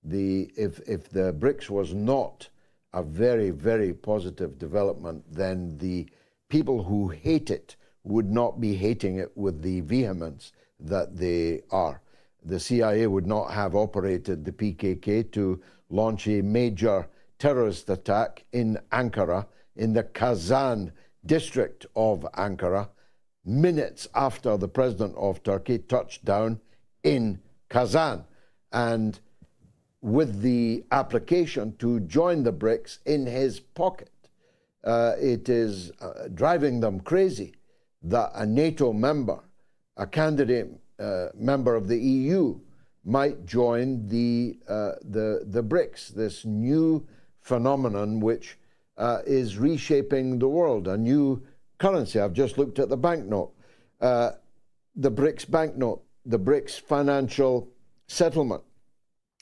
If the BRICS was not a very, very positive development, then the people who hate it would not be hating it with the vehemence that they are. The CIA would not have operated the PKK to launch a major terrorist attack in Ankara, in the Kazan district of Ankara, minutes after the president of Turkey touched down in Kazan, and with the application to join the BRICS in his pocket. It is driving them crazy that a NATO member, a candidate member of the EU, might join the BRICS, this new phenomenon which is reshaping the world, a new currency. I've just looked at the banknote, the BRICS banknote, the BRICS financial settlement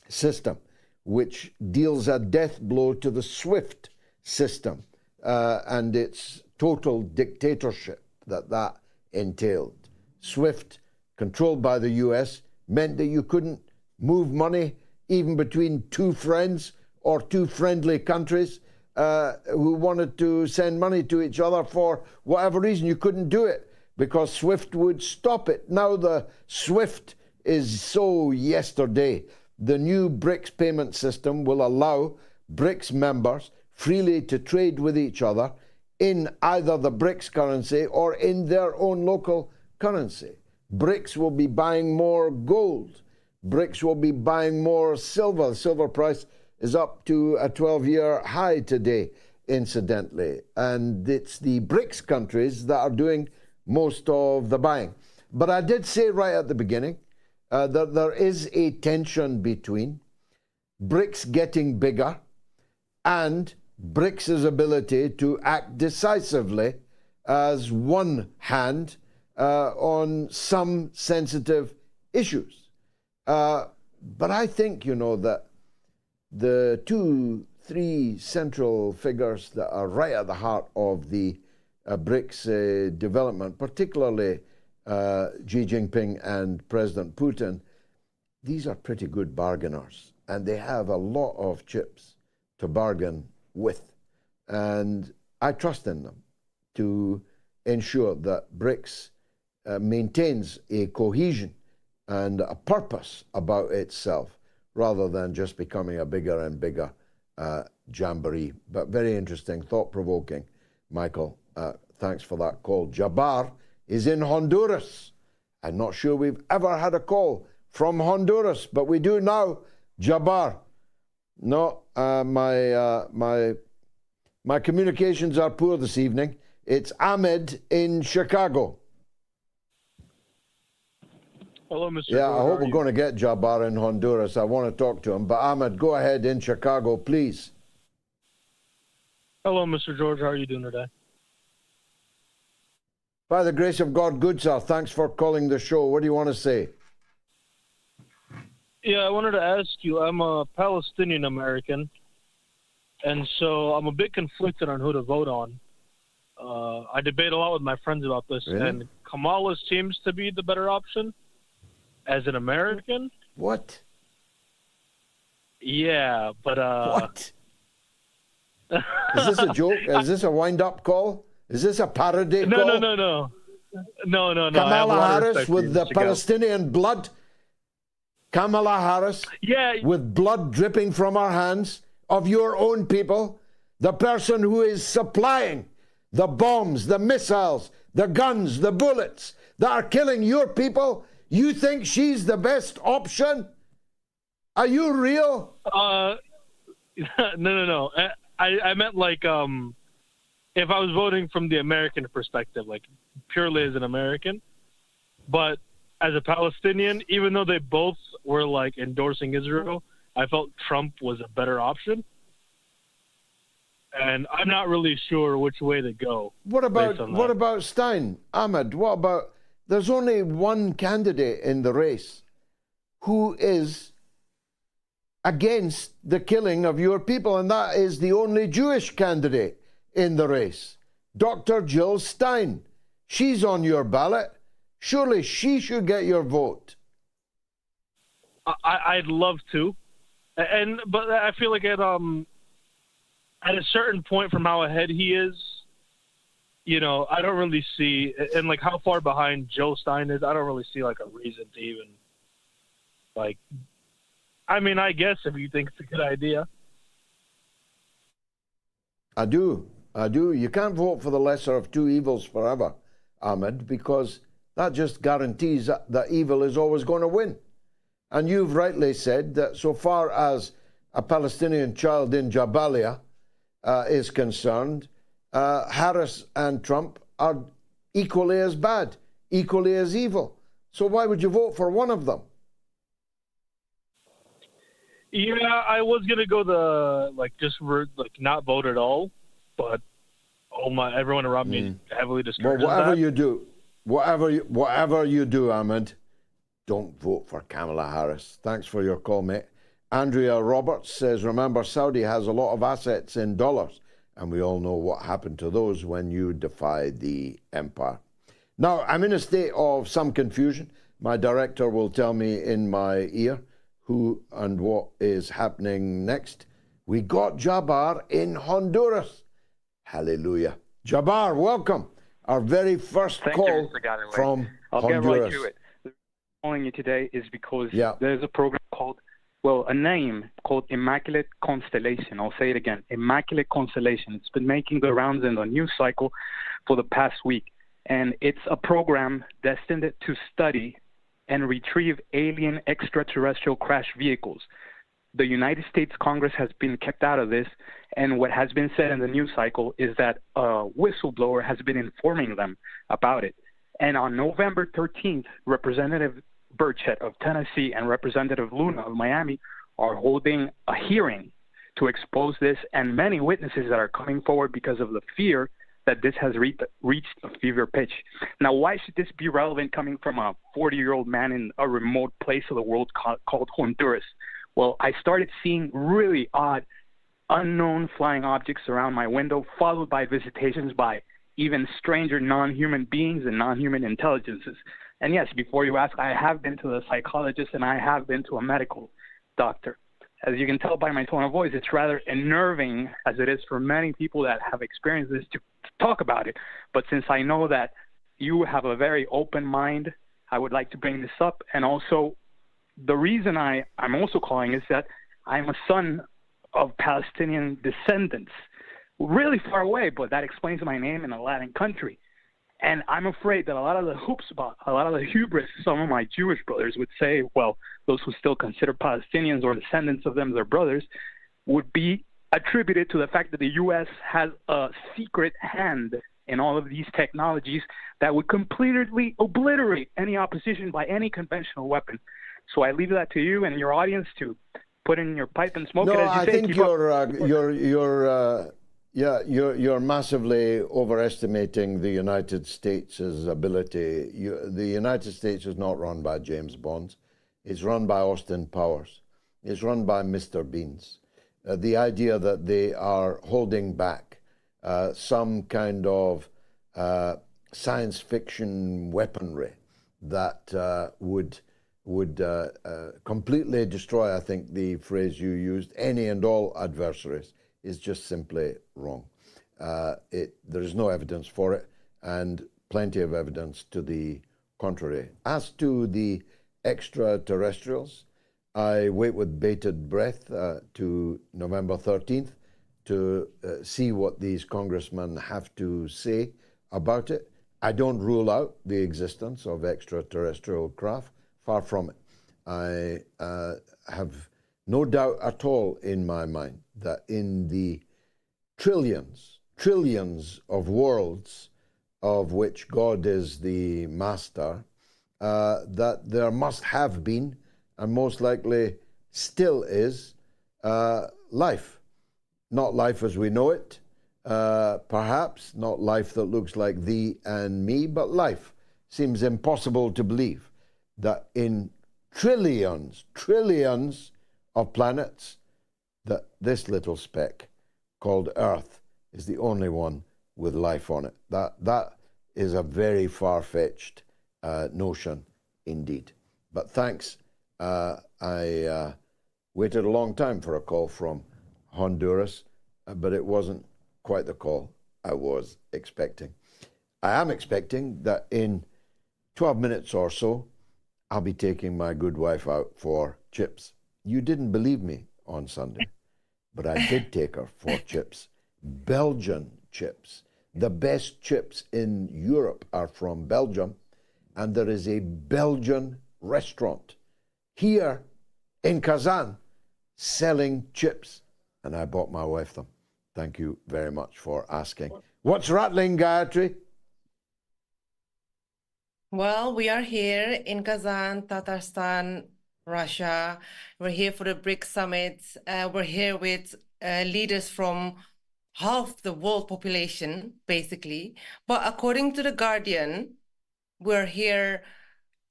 system, which deals a death blow to the SWIFT system and its total dictatorship that entailed. SWIFT, controlled by the US, meant that you couldn't move money even between two friends or two friendly countries who wanted to send money to each other for whatever reason. You couldn't do it because SWIFT would stop it. Now the SWIFT is so yesterday. The new BRICS payment system will allow BRICS members freely to trade with each other in either the BRICS currency or in their own local currency. BRICS will be buying more gold. BRICS will be buying more silver. The silver price is up to a 12-year high today, incidentally. And it's the BRICS countries that are doing most of the buying. But I did say right at the beginning that there is a tension between BRICS getting bigger and BRICS' ability to act decisively as one hand on some sensitive issues. But I think, you know, that the 2-3 central figures that are right at the heart of the BRICS development, particularly Xi Jinping and President Putin, these are pretty good bargainers, and they have a lot of chips to bargain with. And I trust in them to ensure that BRICS maintains a cohesion and a purpose about itself, rather than just becoming a bigger and bigger jamboree. But very interesting, thought-provoking, Michael. Thanks for that call. Jabbar is in Honduras. I'm not sure we've ever had a call from Honduras, but we do now. Jabbar. No, my communications are poor this evening. It's Ahmed in Chicago. Hello, Mr. Yeah, George, I hope we're going to get Jabbar in Honduras. I want to talk to him. But Ahmed, go ahead in Chicago, please. Hello, Mr. George. How are you doing today? By the grace of God, good sir. Thanks for calling the show. What do you want to say? Yeah, I wanted to ask you, I'm a Palestinian American, and so I'm a bit conflicted on who to vote on. I debate a lot with my friends about this, Really? and Kamala seems to be the better option as an American. What? Yeah, but... What? Is this a joke? Is this a wind-up call? Is this a parody call? No. No. Kamala Harris with the Palestinian blood? Kamala Harris with blood dripping from her hands of your own people? The person who is supplying the bombs, the missiles, the guns, the bullets that are killing your people? You think she's the best option? Are you real? No. I meant like if I was voting from the American perspective, like purely as an American, but as a Palestinian, even though they both were like endorsing Israel, I felt Trump was a better option. And I'm not really sure which way to go. What about Stein? Ahmed, what about, there's only one candidate in the race who is against the killing of your people, and that is the only Jewish candidate in the race, Dr. Jill Stein. She's on your ballot. Surely she should get your vote. I'd love to, but I feel like at a certain point from how ahead he is, you know, I don't really see, and like how far behind Jill Stein is, I don't really see like a reason to even, like, I mean, I guess if you think it's a good idea. I do. You can't vote for the lesser of two evils forever, Ahmed, because that just guarantees that evil is always going to win. And you've rightly said that so far as a Palestinian child in Jabalia is concerned, Harris and Trump are equally as bad, equally as evil. So why would you vote for one of them? Yeah, I was gonna go not vote at all, but everyone around me heavily discourages Well, whatever that. whatever you do, Ahmed, don't vote for Kamala Harris. Thanks for your call, mate. Andrea Roberts says, remember, Saudi has a lot of assets in dollars, and we all know what happened to those when you defied the empire. Now, I'm in a state of some confusion. My director will tell me in my ear who and what is happening next. We got Jabbar in Honduras. Hallelujah. Jabbar, welcome. Our very first call from I'll Honduras. get right to it. The reason I'm calling you today is because there's a program called, a name called Immaculate Constellation. I'll say it again, Immaculate Constellation. It's been making the rounds in the news cycle for the past week. And it's a program destined to study and retrieve alien extraterrestrial crash vehicles. The United States Congress has been kept out of this, and what has been said in the news cycle is that a whistleblower has been informing them about it. And on November 13th, Representative Burchett of Tennessee and Representative Luna of Miami are holding a hearing to expose this, and many witnesses that are coming forward because of the fear that this has reached a fever pitch. Now, why should this be relevant coming from a 40-year-old man in a remote place of the world called Honduras? Well, I started seeing really odd, unknown flying objects around my window, followed by visitations by even stranger non-human beings and non-human intelligences. And yes, before you ask, I have been to a psychologist and I have been to a medical doctor. As you can tell by my tone of voice, it's rather unnerving, as it is for many people that have experienced this, to talk about it. But since I know that you have a very open mind I would like to bring this up. And also, the reason I'm also calling is that I'm a son of Palestinian descendants, really far away, but that explains my name in a Latin country. And I'm afraid that a lot of the hubris, some of my Jewish brothers would say, well, those who still consider Palestinians or descendants of them their brothers, would be attributed to the fact that the U.S. has a secret hand in all of these technologies that would completely obliterate any opposition by any conventional weapon. So I leave that to you and your audience to put in your pipe and smoke it, as you I say. think you're massively overestimating the United States' ability. The United States is not run by James Bonds. It's run by Austin Powers. It's run by Mr. Beans. The idea that they are holding back some kind of science fiction weaponry that would completely destroy, I think the phrase you used, any and all adversaries, is just simply wrong. There is no evidence for it, and plenty of evidence to the contrary. As to the extraterrestrials, I wait with bated breath to November 13th to see what these congressmen have to say about it. I don't rule out the existence of extraterrestrial craft, far from it. I have no doubt at all in my mind that in the trillions of worlds of which God is the master, that there must have been, and most likely still is, life. Not life as we know it, perhaps, not life that looks like thee and me, but life. Seems impossible to believe that in trillions of planets, that this little speck called Earth is the only one with life on it. That is a very far-fetched notion indeed. But thanks. I waited a long time for a call from Honduras, but it wasn't quite the call I was expecting. I am expecting that in 12 minutes or so, I'll be taking my good wife out for chips. You didn't believe me on Sunday, but I did take her for chips. Belgian chips. The best chips in Europe are from Belgium, and there is a Belgian restaurant here in Kazan selling chips, and I bought my wife them. Thank you very much for asking. What's rattling, Gayatri? Well, we are here in Kazan, Tatarstan, Russia. We're here for the BRICS summit. We're here with leaders from half the world population, basically. But according to The Guardian, we're here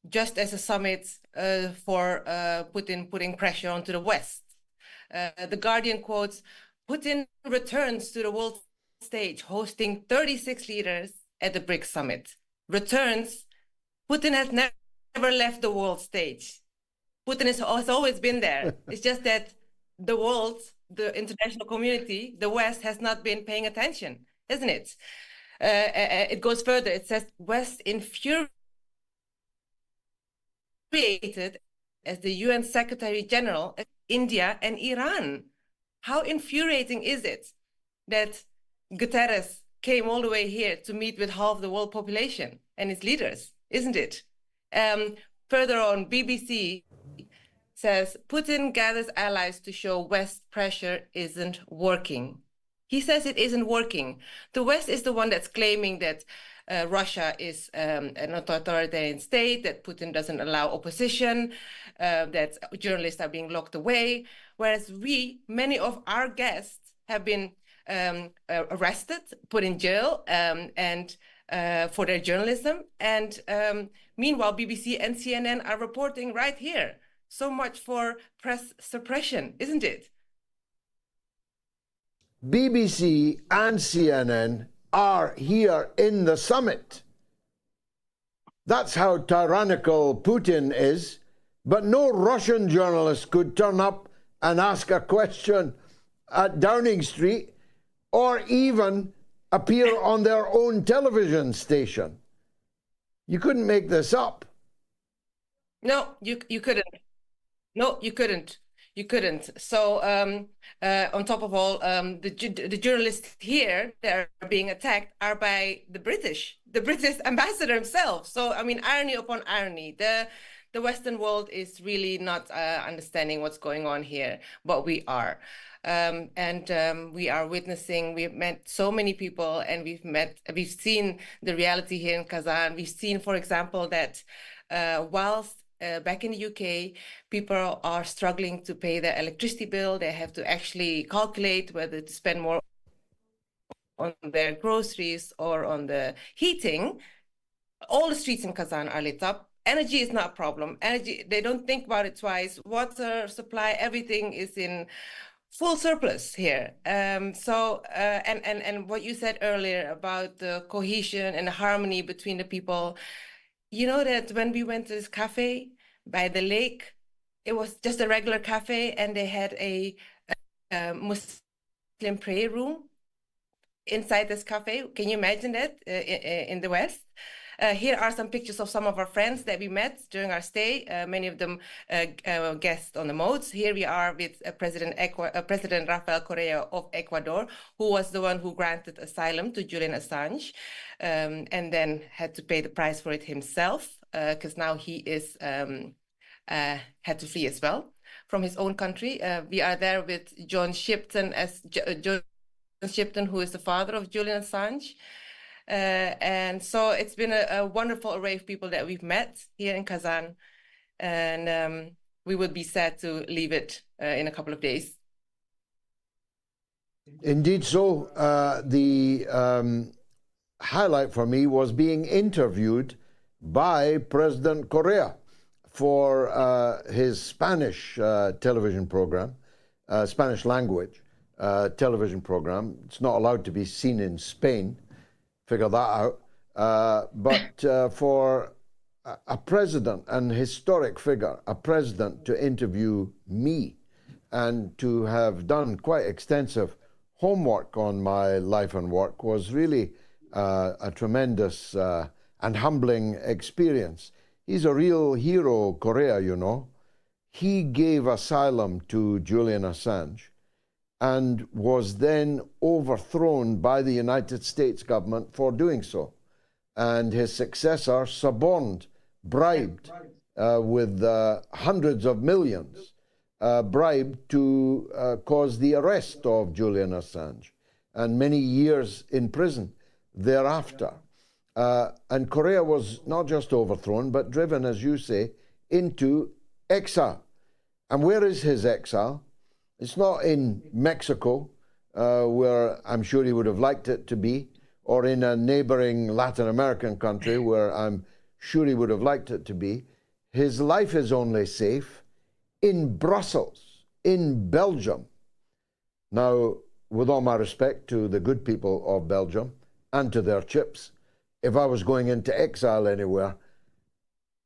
just as a summit for Putin putting pressure onto the West. The Guardian quotes, Putin returns to the world stage, hosting 36 leaders at the BRICS summit. Returns, Putin has never left the world stage. Putin has always been there. It's just that the world, the international community, the West has not been paying attention, isn't it? It goes further. It says, West infuriated as the UN Secretary General, India and Iran. How infuriating is it that Guterres came all the way here to meet with half the world population and its leaders, isn't it? Further on, BBC says, Putin gathers allies to show West pressure isn't working. He says it isn't working. The West is the one that's claiming that Russia is an authoritarian state, that Putin doesn't allow opposition, that journalists are being locked away, whereas many of our guests have been arrested, put in jail, and for their journalism. And meanwhile, BBC and CNN are reporting right here. So much for press suppression, isn't it? BBC and CNN are here in the summit. That's how tyrannical Putin is. But no Russian journalist could turn up and ask a question at Downing Street or even appear on their own television station. You couldn't make this up. No, you couldn't. No, you couldn't. You couldn't. So on top of all, the journalists here that are being attacked are by the British ambassador himself. So I mean, irony upon irony. The Western world is really not understanding what's going on here, but we are. We are witnessing, we've met so many people, and we've seen the reality here in Kazan. We've seen, for example, that whilst back in the UK, people are struggling to pay their electricity bill. They have to actually calculate whether to spend more on their groceries or on the heating. All the streets in Kazan are lit up. Energy is not a problem. Energy, they don't think about it twice. Water supply, everything is in full surplus here. And what you said earlier about the cohesion and the harmony between the people, you know that when we went to this cafe by the lake, it was just a regular cafe, and they had a Muslim prayer room inside this cafe. Can you imagine that in the West? Here are some pictures of some of our friends that we met during our stay. Many of them guests on the MOATS. Here we are with President Rafael Correa of Ecuador, who was the one who granted asylum to Julian Assange, and then had to pay the price for it himself, because now he is had to flee as well from his own country. We are there with John Shipton, who is the father of Julian Assange. And so it's been a wonderful array of people that we've met here in Kazan, and we would be sad to leave it in a couple of days. Indeed so. The highlight for me was being interviewed by President Correa for his Spanish television program, Spanish language television program. It's not allowed to be seen in Spain. Figure that out. But for a president, an historic figure, a president to interview me and to have done quite extensive homework on my life and work was really a tremendous and humbling experience. He's a real hero, Correa, you know. He gave asylum to Julian Assange and was then overthrown by the United States government for doing so. And his successor suborned, bribed with hundreds of millions, bribed to cause the arrest of Julian Assange and many years in prison thereafter. And Correa was not just overthrown, but driven, as you say, into exile. And where is his exile? It's not in Mexico, where I'm sure he would have liked it to be, or in a neighboring Latin American country where I'm sure he would have liked it to be. His life is only safe in Brussels, in Belgium. Now, with all my respect to the good people of Belgium and to their chips, if I was going into exile anywhere,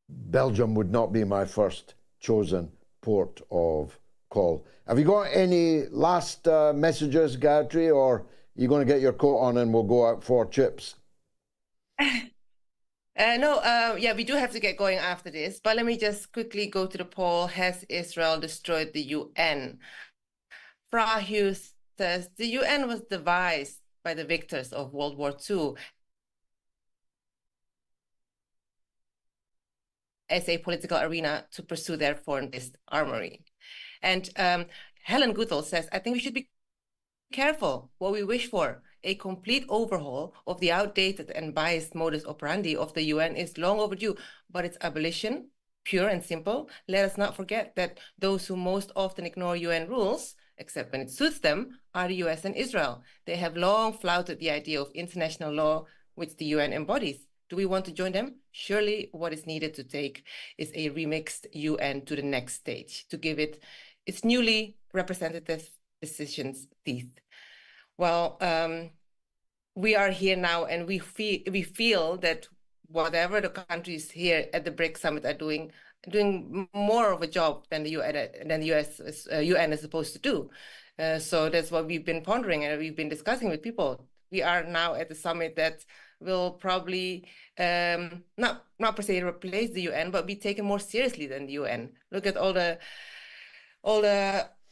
Belgium would not be my first chosen port of call. Have you got any last messages, Gayatri, or are you going to get your coat on and we'll go out for chips? Yeah, we do have to get going after this, but let me just quickly go to the poll. Has Israel destroyed the UN? Fra Hughes says, the UN was devised by the victors of World War II as a political arena to pursue their foreign-based armory. And Helen Goodall says, I think we should be careful what we wish for. A complete overhaul of the outdated and biased modus operandi of the UN is long overdue, but its abolition, pure and simple. Let us not forget that those who most often ignore UN rules, except when it suits them, are the US and Israel. They have long flouted the idea of international law, which the UN embodies. Do we want to join them? Surely what is needed to take is a remixed UN to the next stage, to give it its newly representative decisions teeth. Well, we are here now, and we feel that whatever the countries here at the BRICS summit are doing more of a job than the UN is supposed to do. So that's what we've been pondering and we've been discussing with people. We are now at the summit that will probably not per se replace the UN, but be taken more seriously than the UN. Look at all the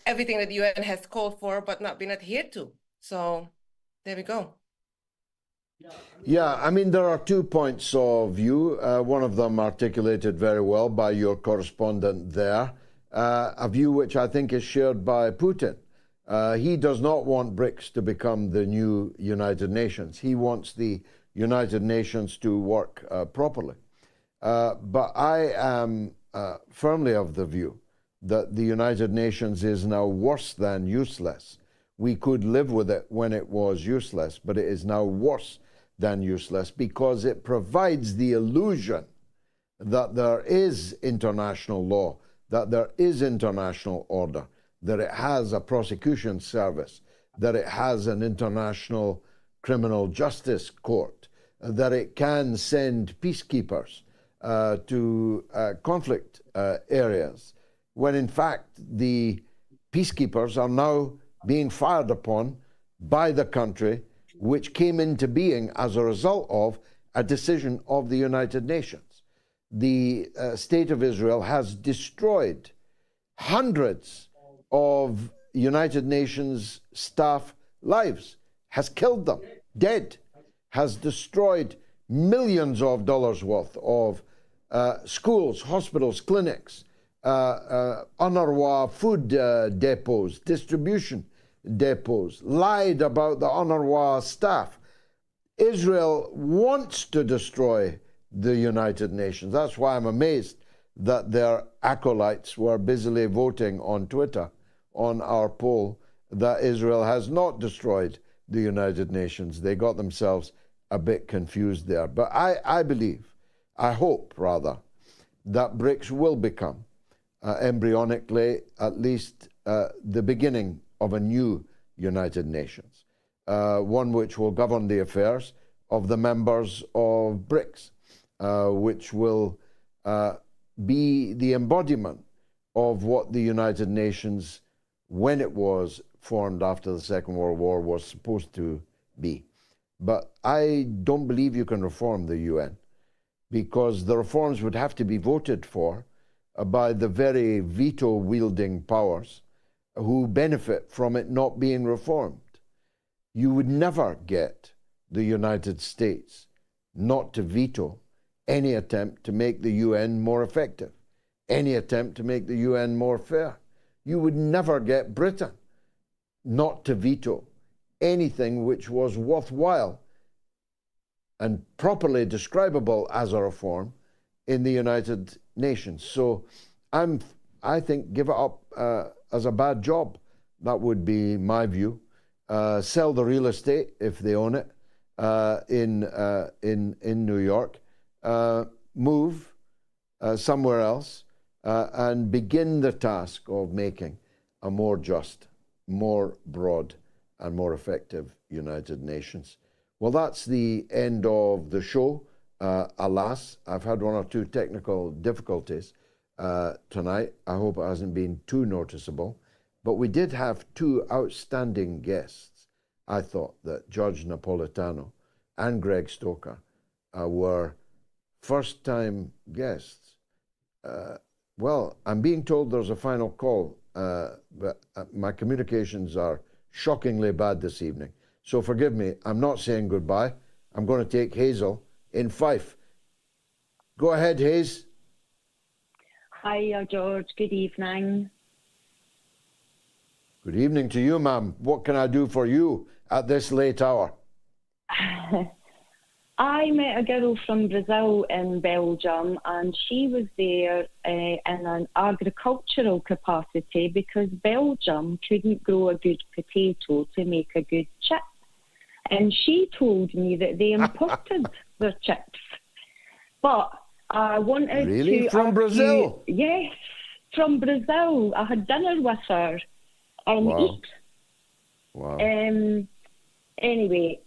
everything that the UN has called for but not been adhered to. So there we go. Yeah, I mean, there are 2 points of view. One of them articulated very well by your correspondent there, a view which I think is shared by Putin. He does not want BRICS to become the new United Nations. He wants the United Nations to work properly. But I am firmly of the view that the United Nations is now worse than useless. We could live with it when it was useless, but it is now worse than useless because it provides the illusion that there is international law, that there is international order, that it has a prosecution service, that it has an international criminal justice court, that it can send peacekeepers to conflict areas, when in fact the peacekeepers are now being fired upon by the country which came into being as a result of a decision of the United Nations. The State of Israel has destroyed hundreds of United Nations staff lives, has killed them, dead, has destroyed millions of dollars worth of schools, hospitals, clinics, UNRWA food depots, distribution depots, lied about the UNRWA staff. Israel wants to destroy the United Nations. That's why I'm amazed that their acolytes were busily voting on Twitter on our poll that Israel has not destroyed the United Nations. They got themselves a bit confused there. But I believe, I hope rather, that BRICS will become embryonically at least the beginning of a new United Nations, one which will govern the affairs of the members of BRICS, which will be the embodiment of what the United Nations, when it was formed after the Second World War, was supposed to be. But I don't believe you can reform the UN, because the reforms would have to be voted for by the very veto-wielding powers who benefit from it not being reformed. You would never get the United States not to veto any attempt to make the UN more effective, any attempt to make the UN more fair. You would never get Britain not to veto anything which was worthwhile and properly describable as a reform in the United Nations. So I think give it up as a bad job. That would be my view. Sell the real estate if they own it in New York. Move somewhere else and begin the task of making a more just, more broad, and more effective United Nations. Well, that's the end of the show. Alas, I've had one or two technical difficulties tonight. I hope it hasn't been too noticeable. But we did have two outstanding guests. I thought that Judge Napolitano and Greg Stoker were first-time guests. Well, I'm being told there's a final call, but my communications are shockingly bad this evening. So forgive me, I'm not saying goodbye. I'm going to take Hazel in Fife. Go ahead, Hayes. Hi, George. Good evening. Good evening to you, ma'am. What can I do for you at this late hour? I met a girl from Brazil in Belgium, and she was there in an agricultural capacity because Belgium couldn't grow a good potato to make a good chip. And she told me that they imported their chips. But I wanted to... Really? From Brazil? Yes, from Brazil. I had dinner with her and Wow. Wow. Anyway,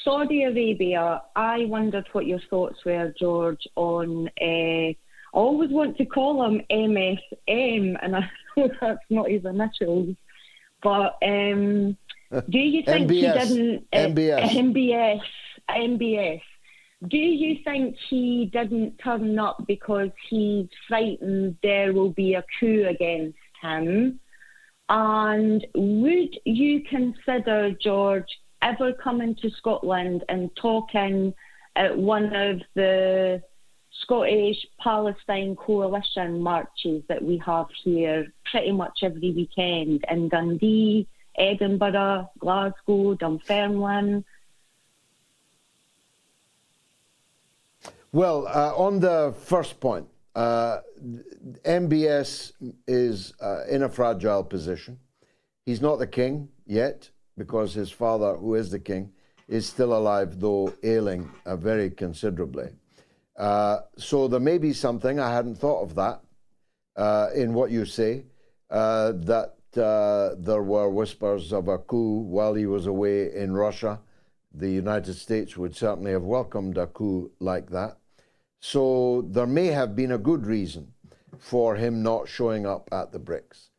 Saudi Arabia, I wondered what your thoughts were, George, on... I always want to call him MSM, and I know that's not his initials. But do you think MBS. he didn't... MBS. MBS. Do you think he didn't turn up because he's frightened there will be a coup against him? And would you consider, George, ever coming to Scotland and talking at one of the Scottish Palestine coalition marches that we have here pretty much every weekend in Dundee, Edinburgh, Glasgow, Dunfermline? Well, on the first point, MBS is in a fragile position. He's not the king yet, because his father, who is the king, is still alive, though ailing very considerably. So there may be something, I hadn't thought of that, in what you say, that there were whispers of a coup while he was away in Russia. The United States would certainly have welcomed a coup like that. So there may have been a good reason for him not showing up at the BRICS.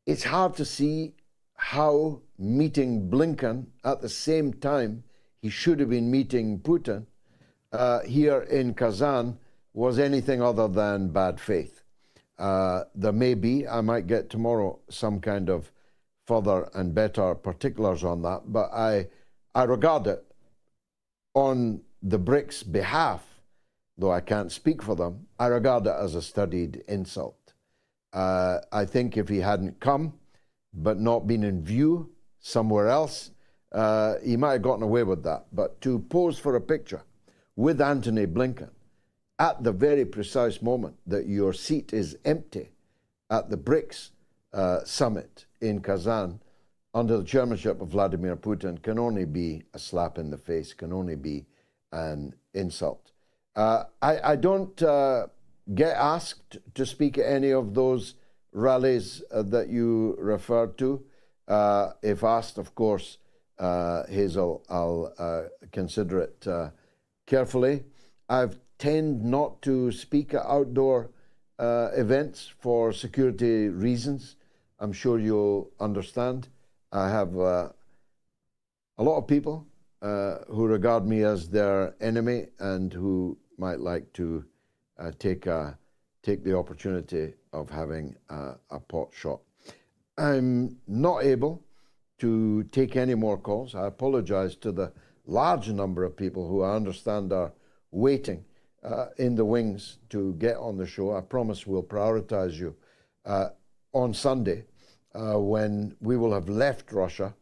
It's hard to see how meeting Blinken at the same time he should have been meeting Putin here in Kazan was anything other than bad faith. There may be, I might get tomorrow, some kind of further and better particulars on that, but I regard it on the BRICS' behalf, though I can't speak for them, I regard it as a studied insult. I think if he hadn't come, but not been in view somewhere else, he might have gotten away with that. But to pose for a picture with Antony Blinken at the very precise moment that your seat is empty at the BRICS summit in Kazan under the chairmanship of Vladimir Putin can only be a slap in the face, can only be an insult. I don't get asked to speak at any of those rallies that you referred to. If asked, of course, Hazel, I'll consider it carefully. I tend not to speak at outdoor events for security reasons. I'm sure you'll understand. I have a lot of people who regard me as their enemy and who might like to take the opportunity of having a pot shot. I'm not able to take any more calls. I apologize to the large number of people who I understand are waiting in the wings to get on the show. I promise we'll prioritize you on Sunday when we will have left Russia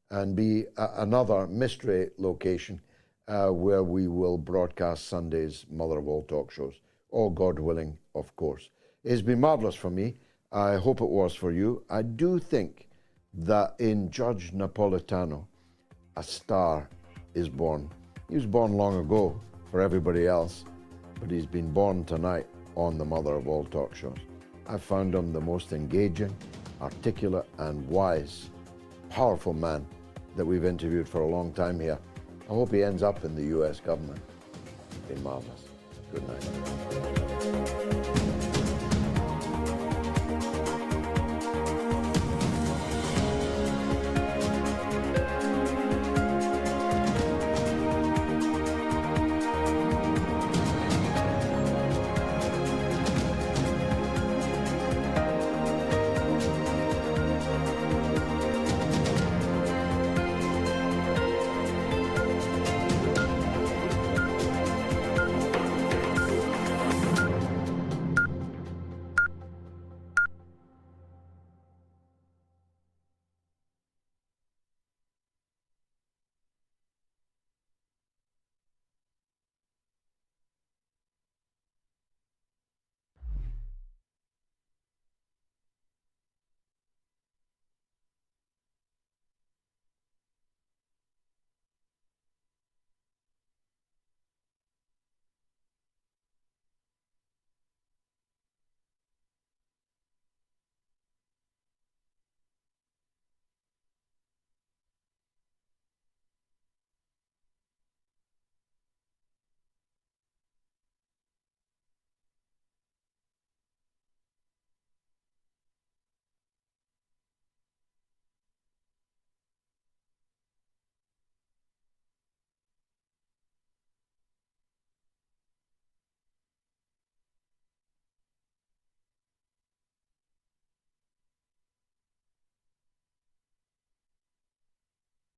and be another mystery location where we will broadcast Sunday's mother of all talk shows. All God willing, of course. It's been marvelous for me. I hope it was for you. I do think that in Judge Napolitano, a star is born. He was born long ago for everybody else, but he's been born tonight on the mother of all talk shows. I found him the most engaging, articulate, and wise, powerful man that we've interviewed for a long time here. I hope he ends up in the US government. It's been marvelous. Good night.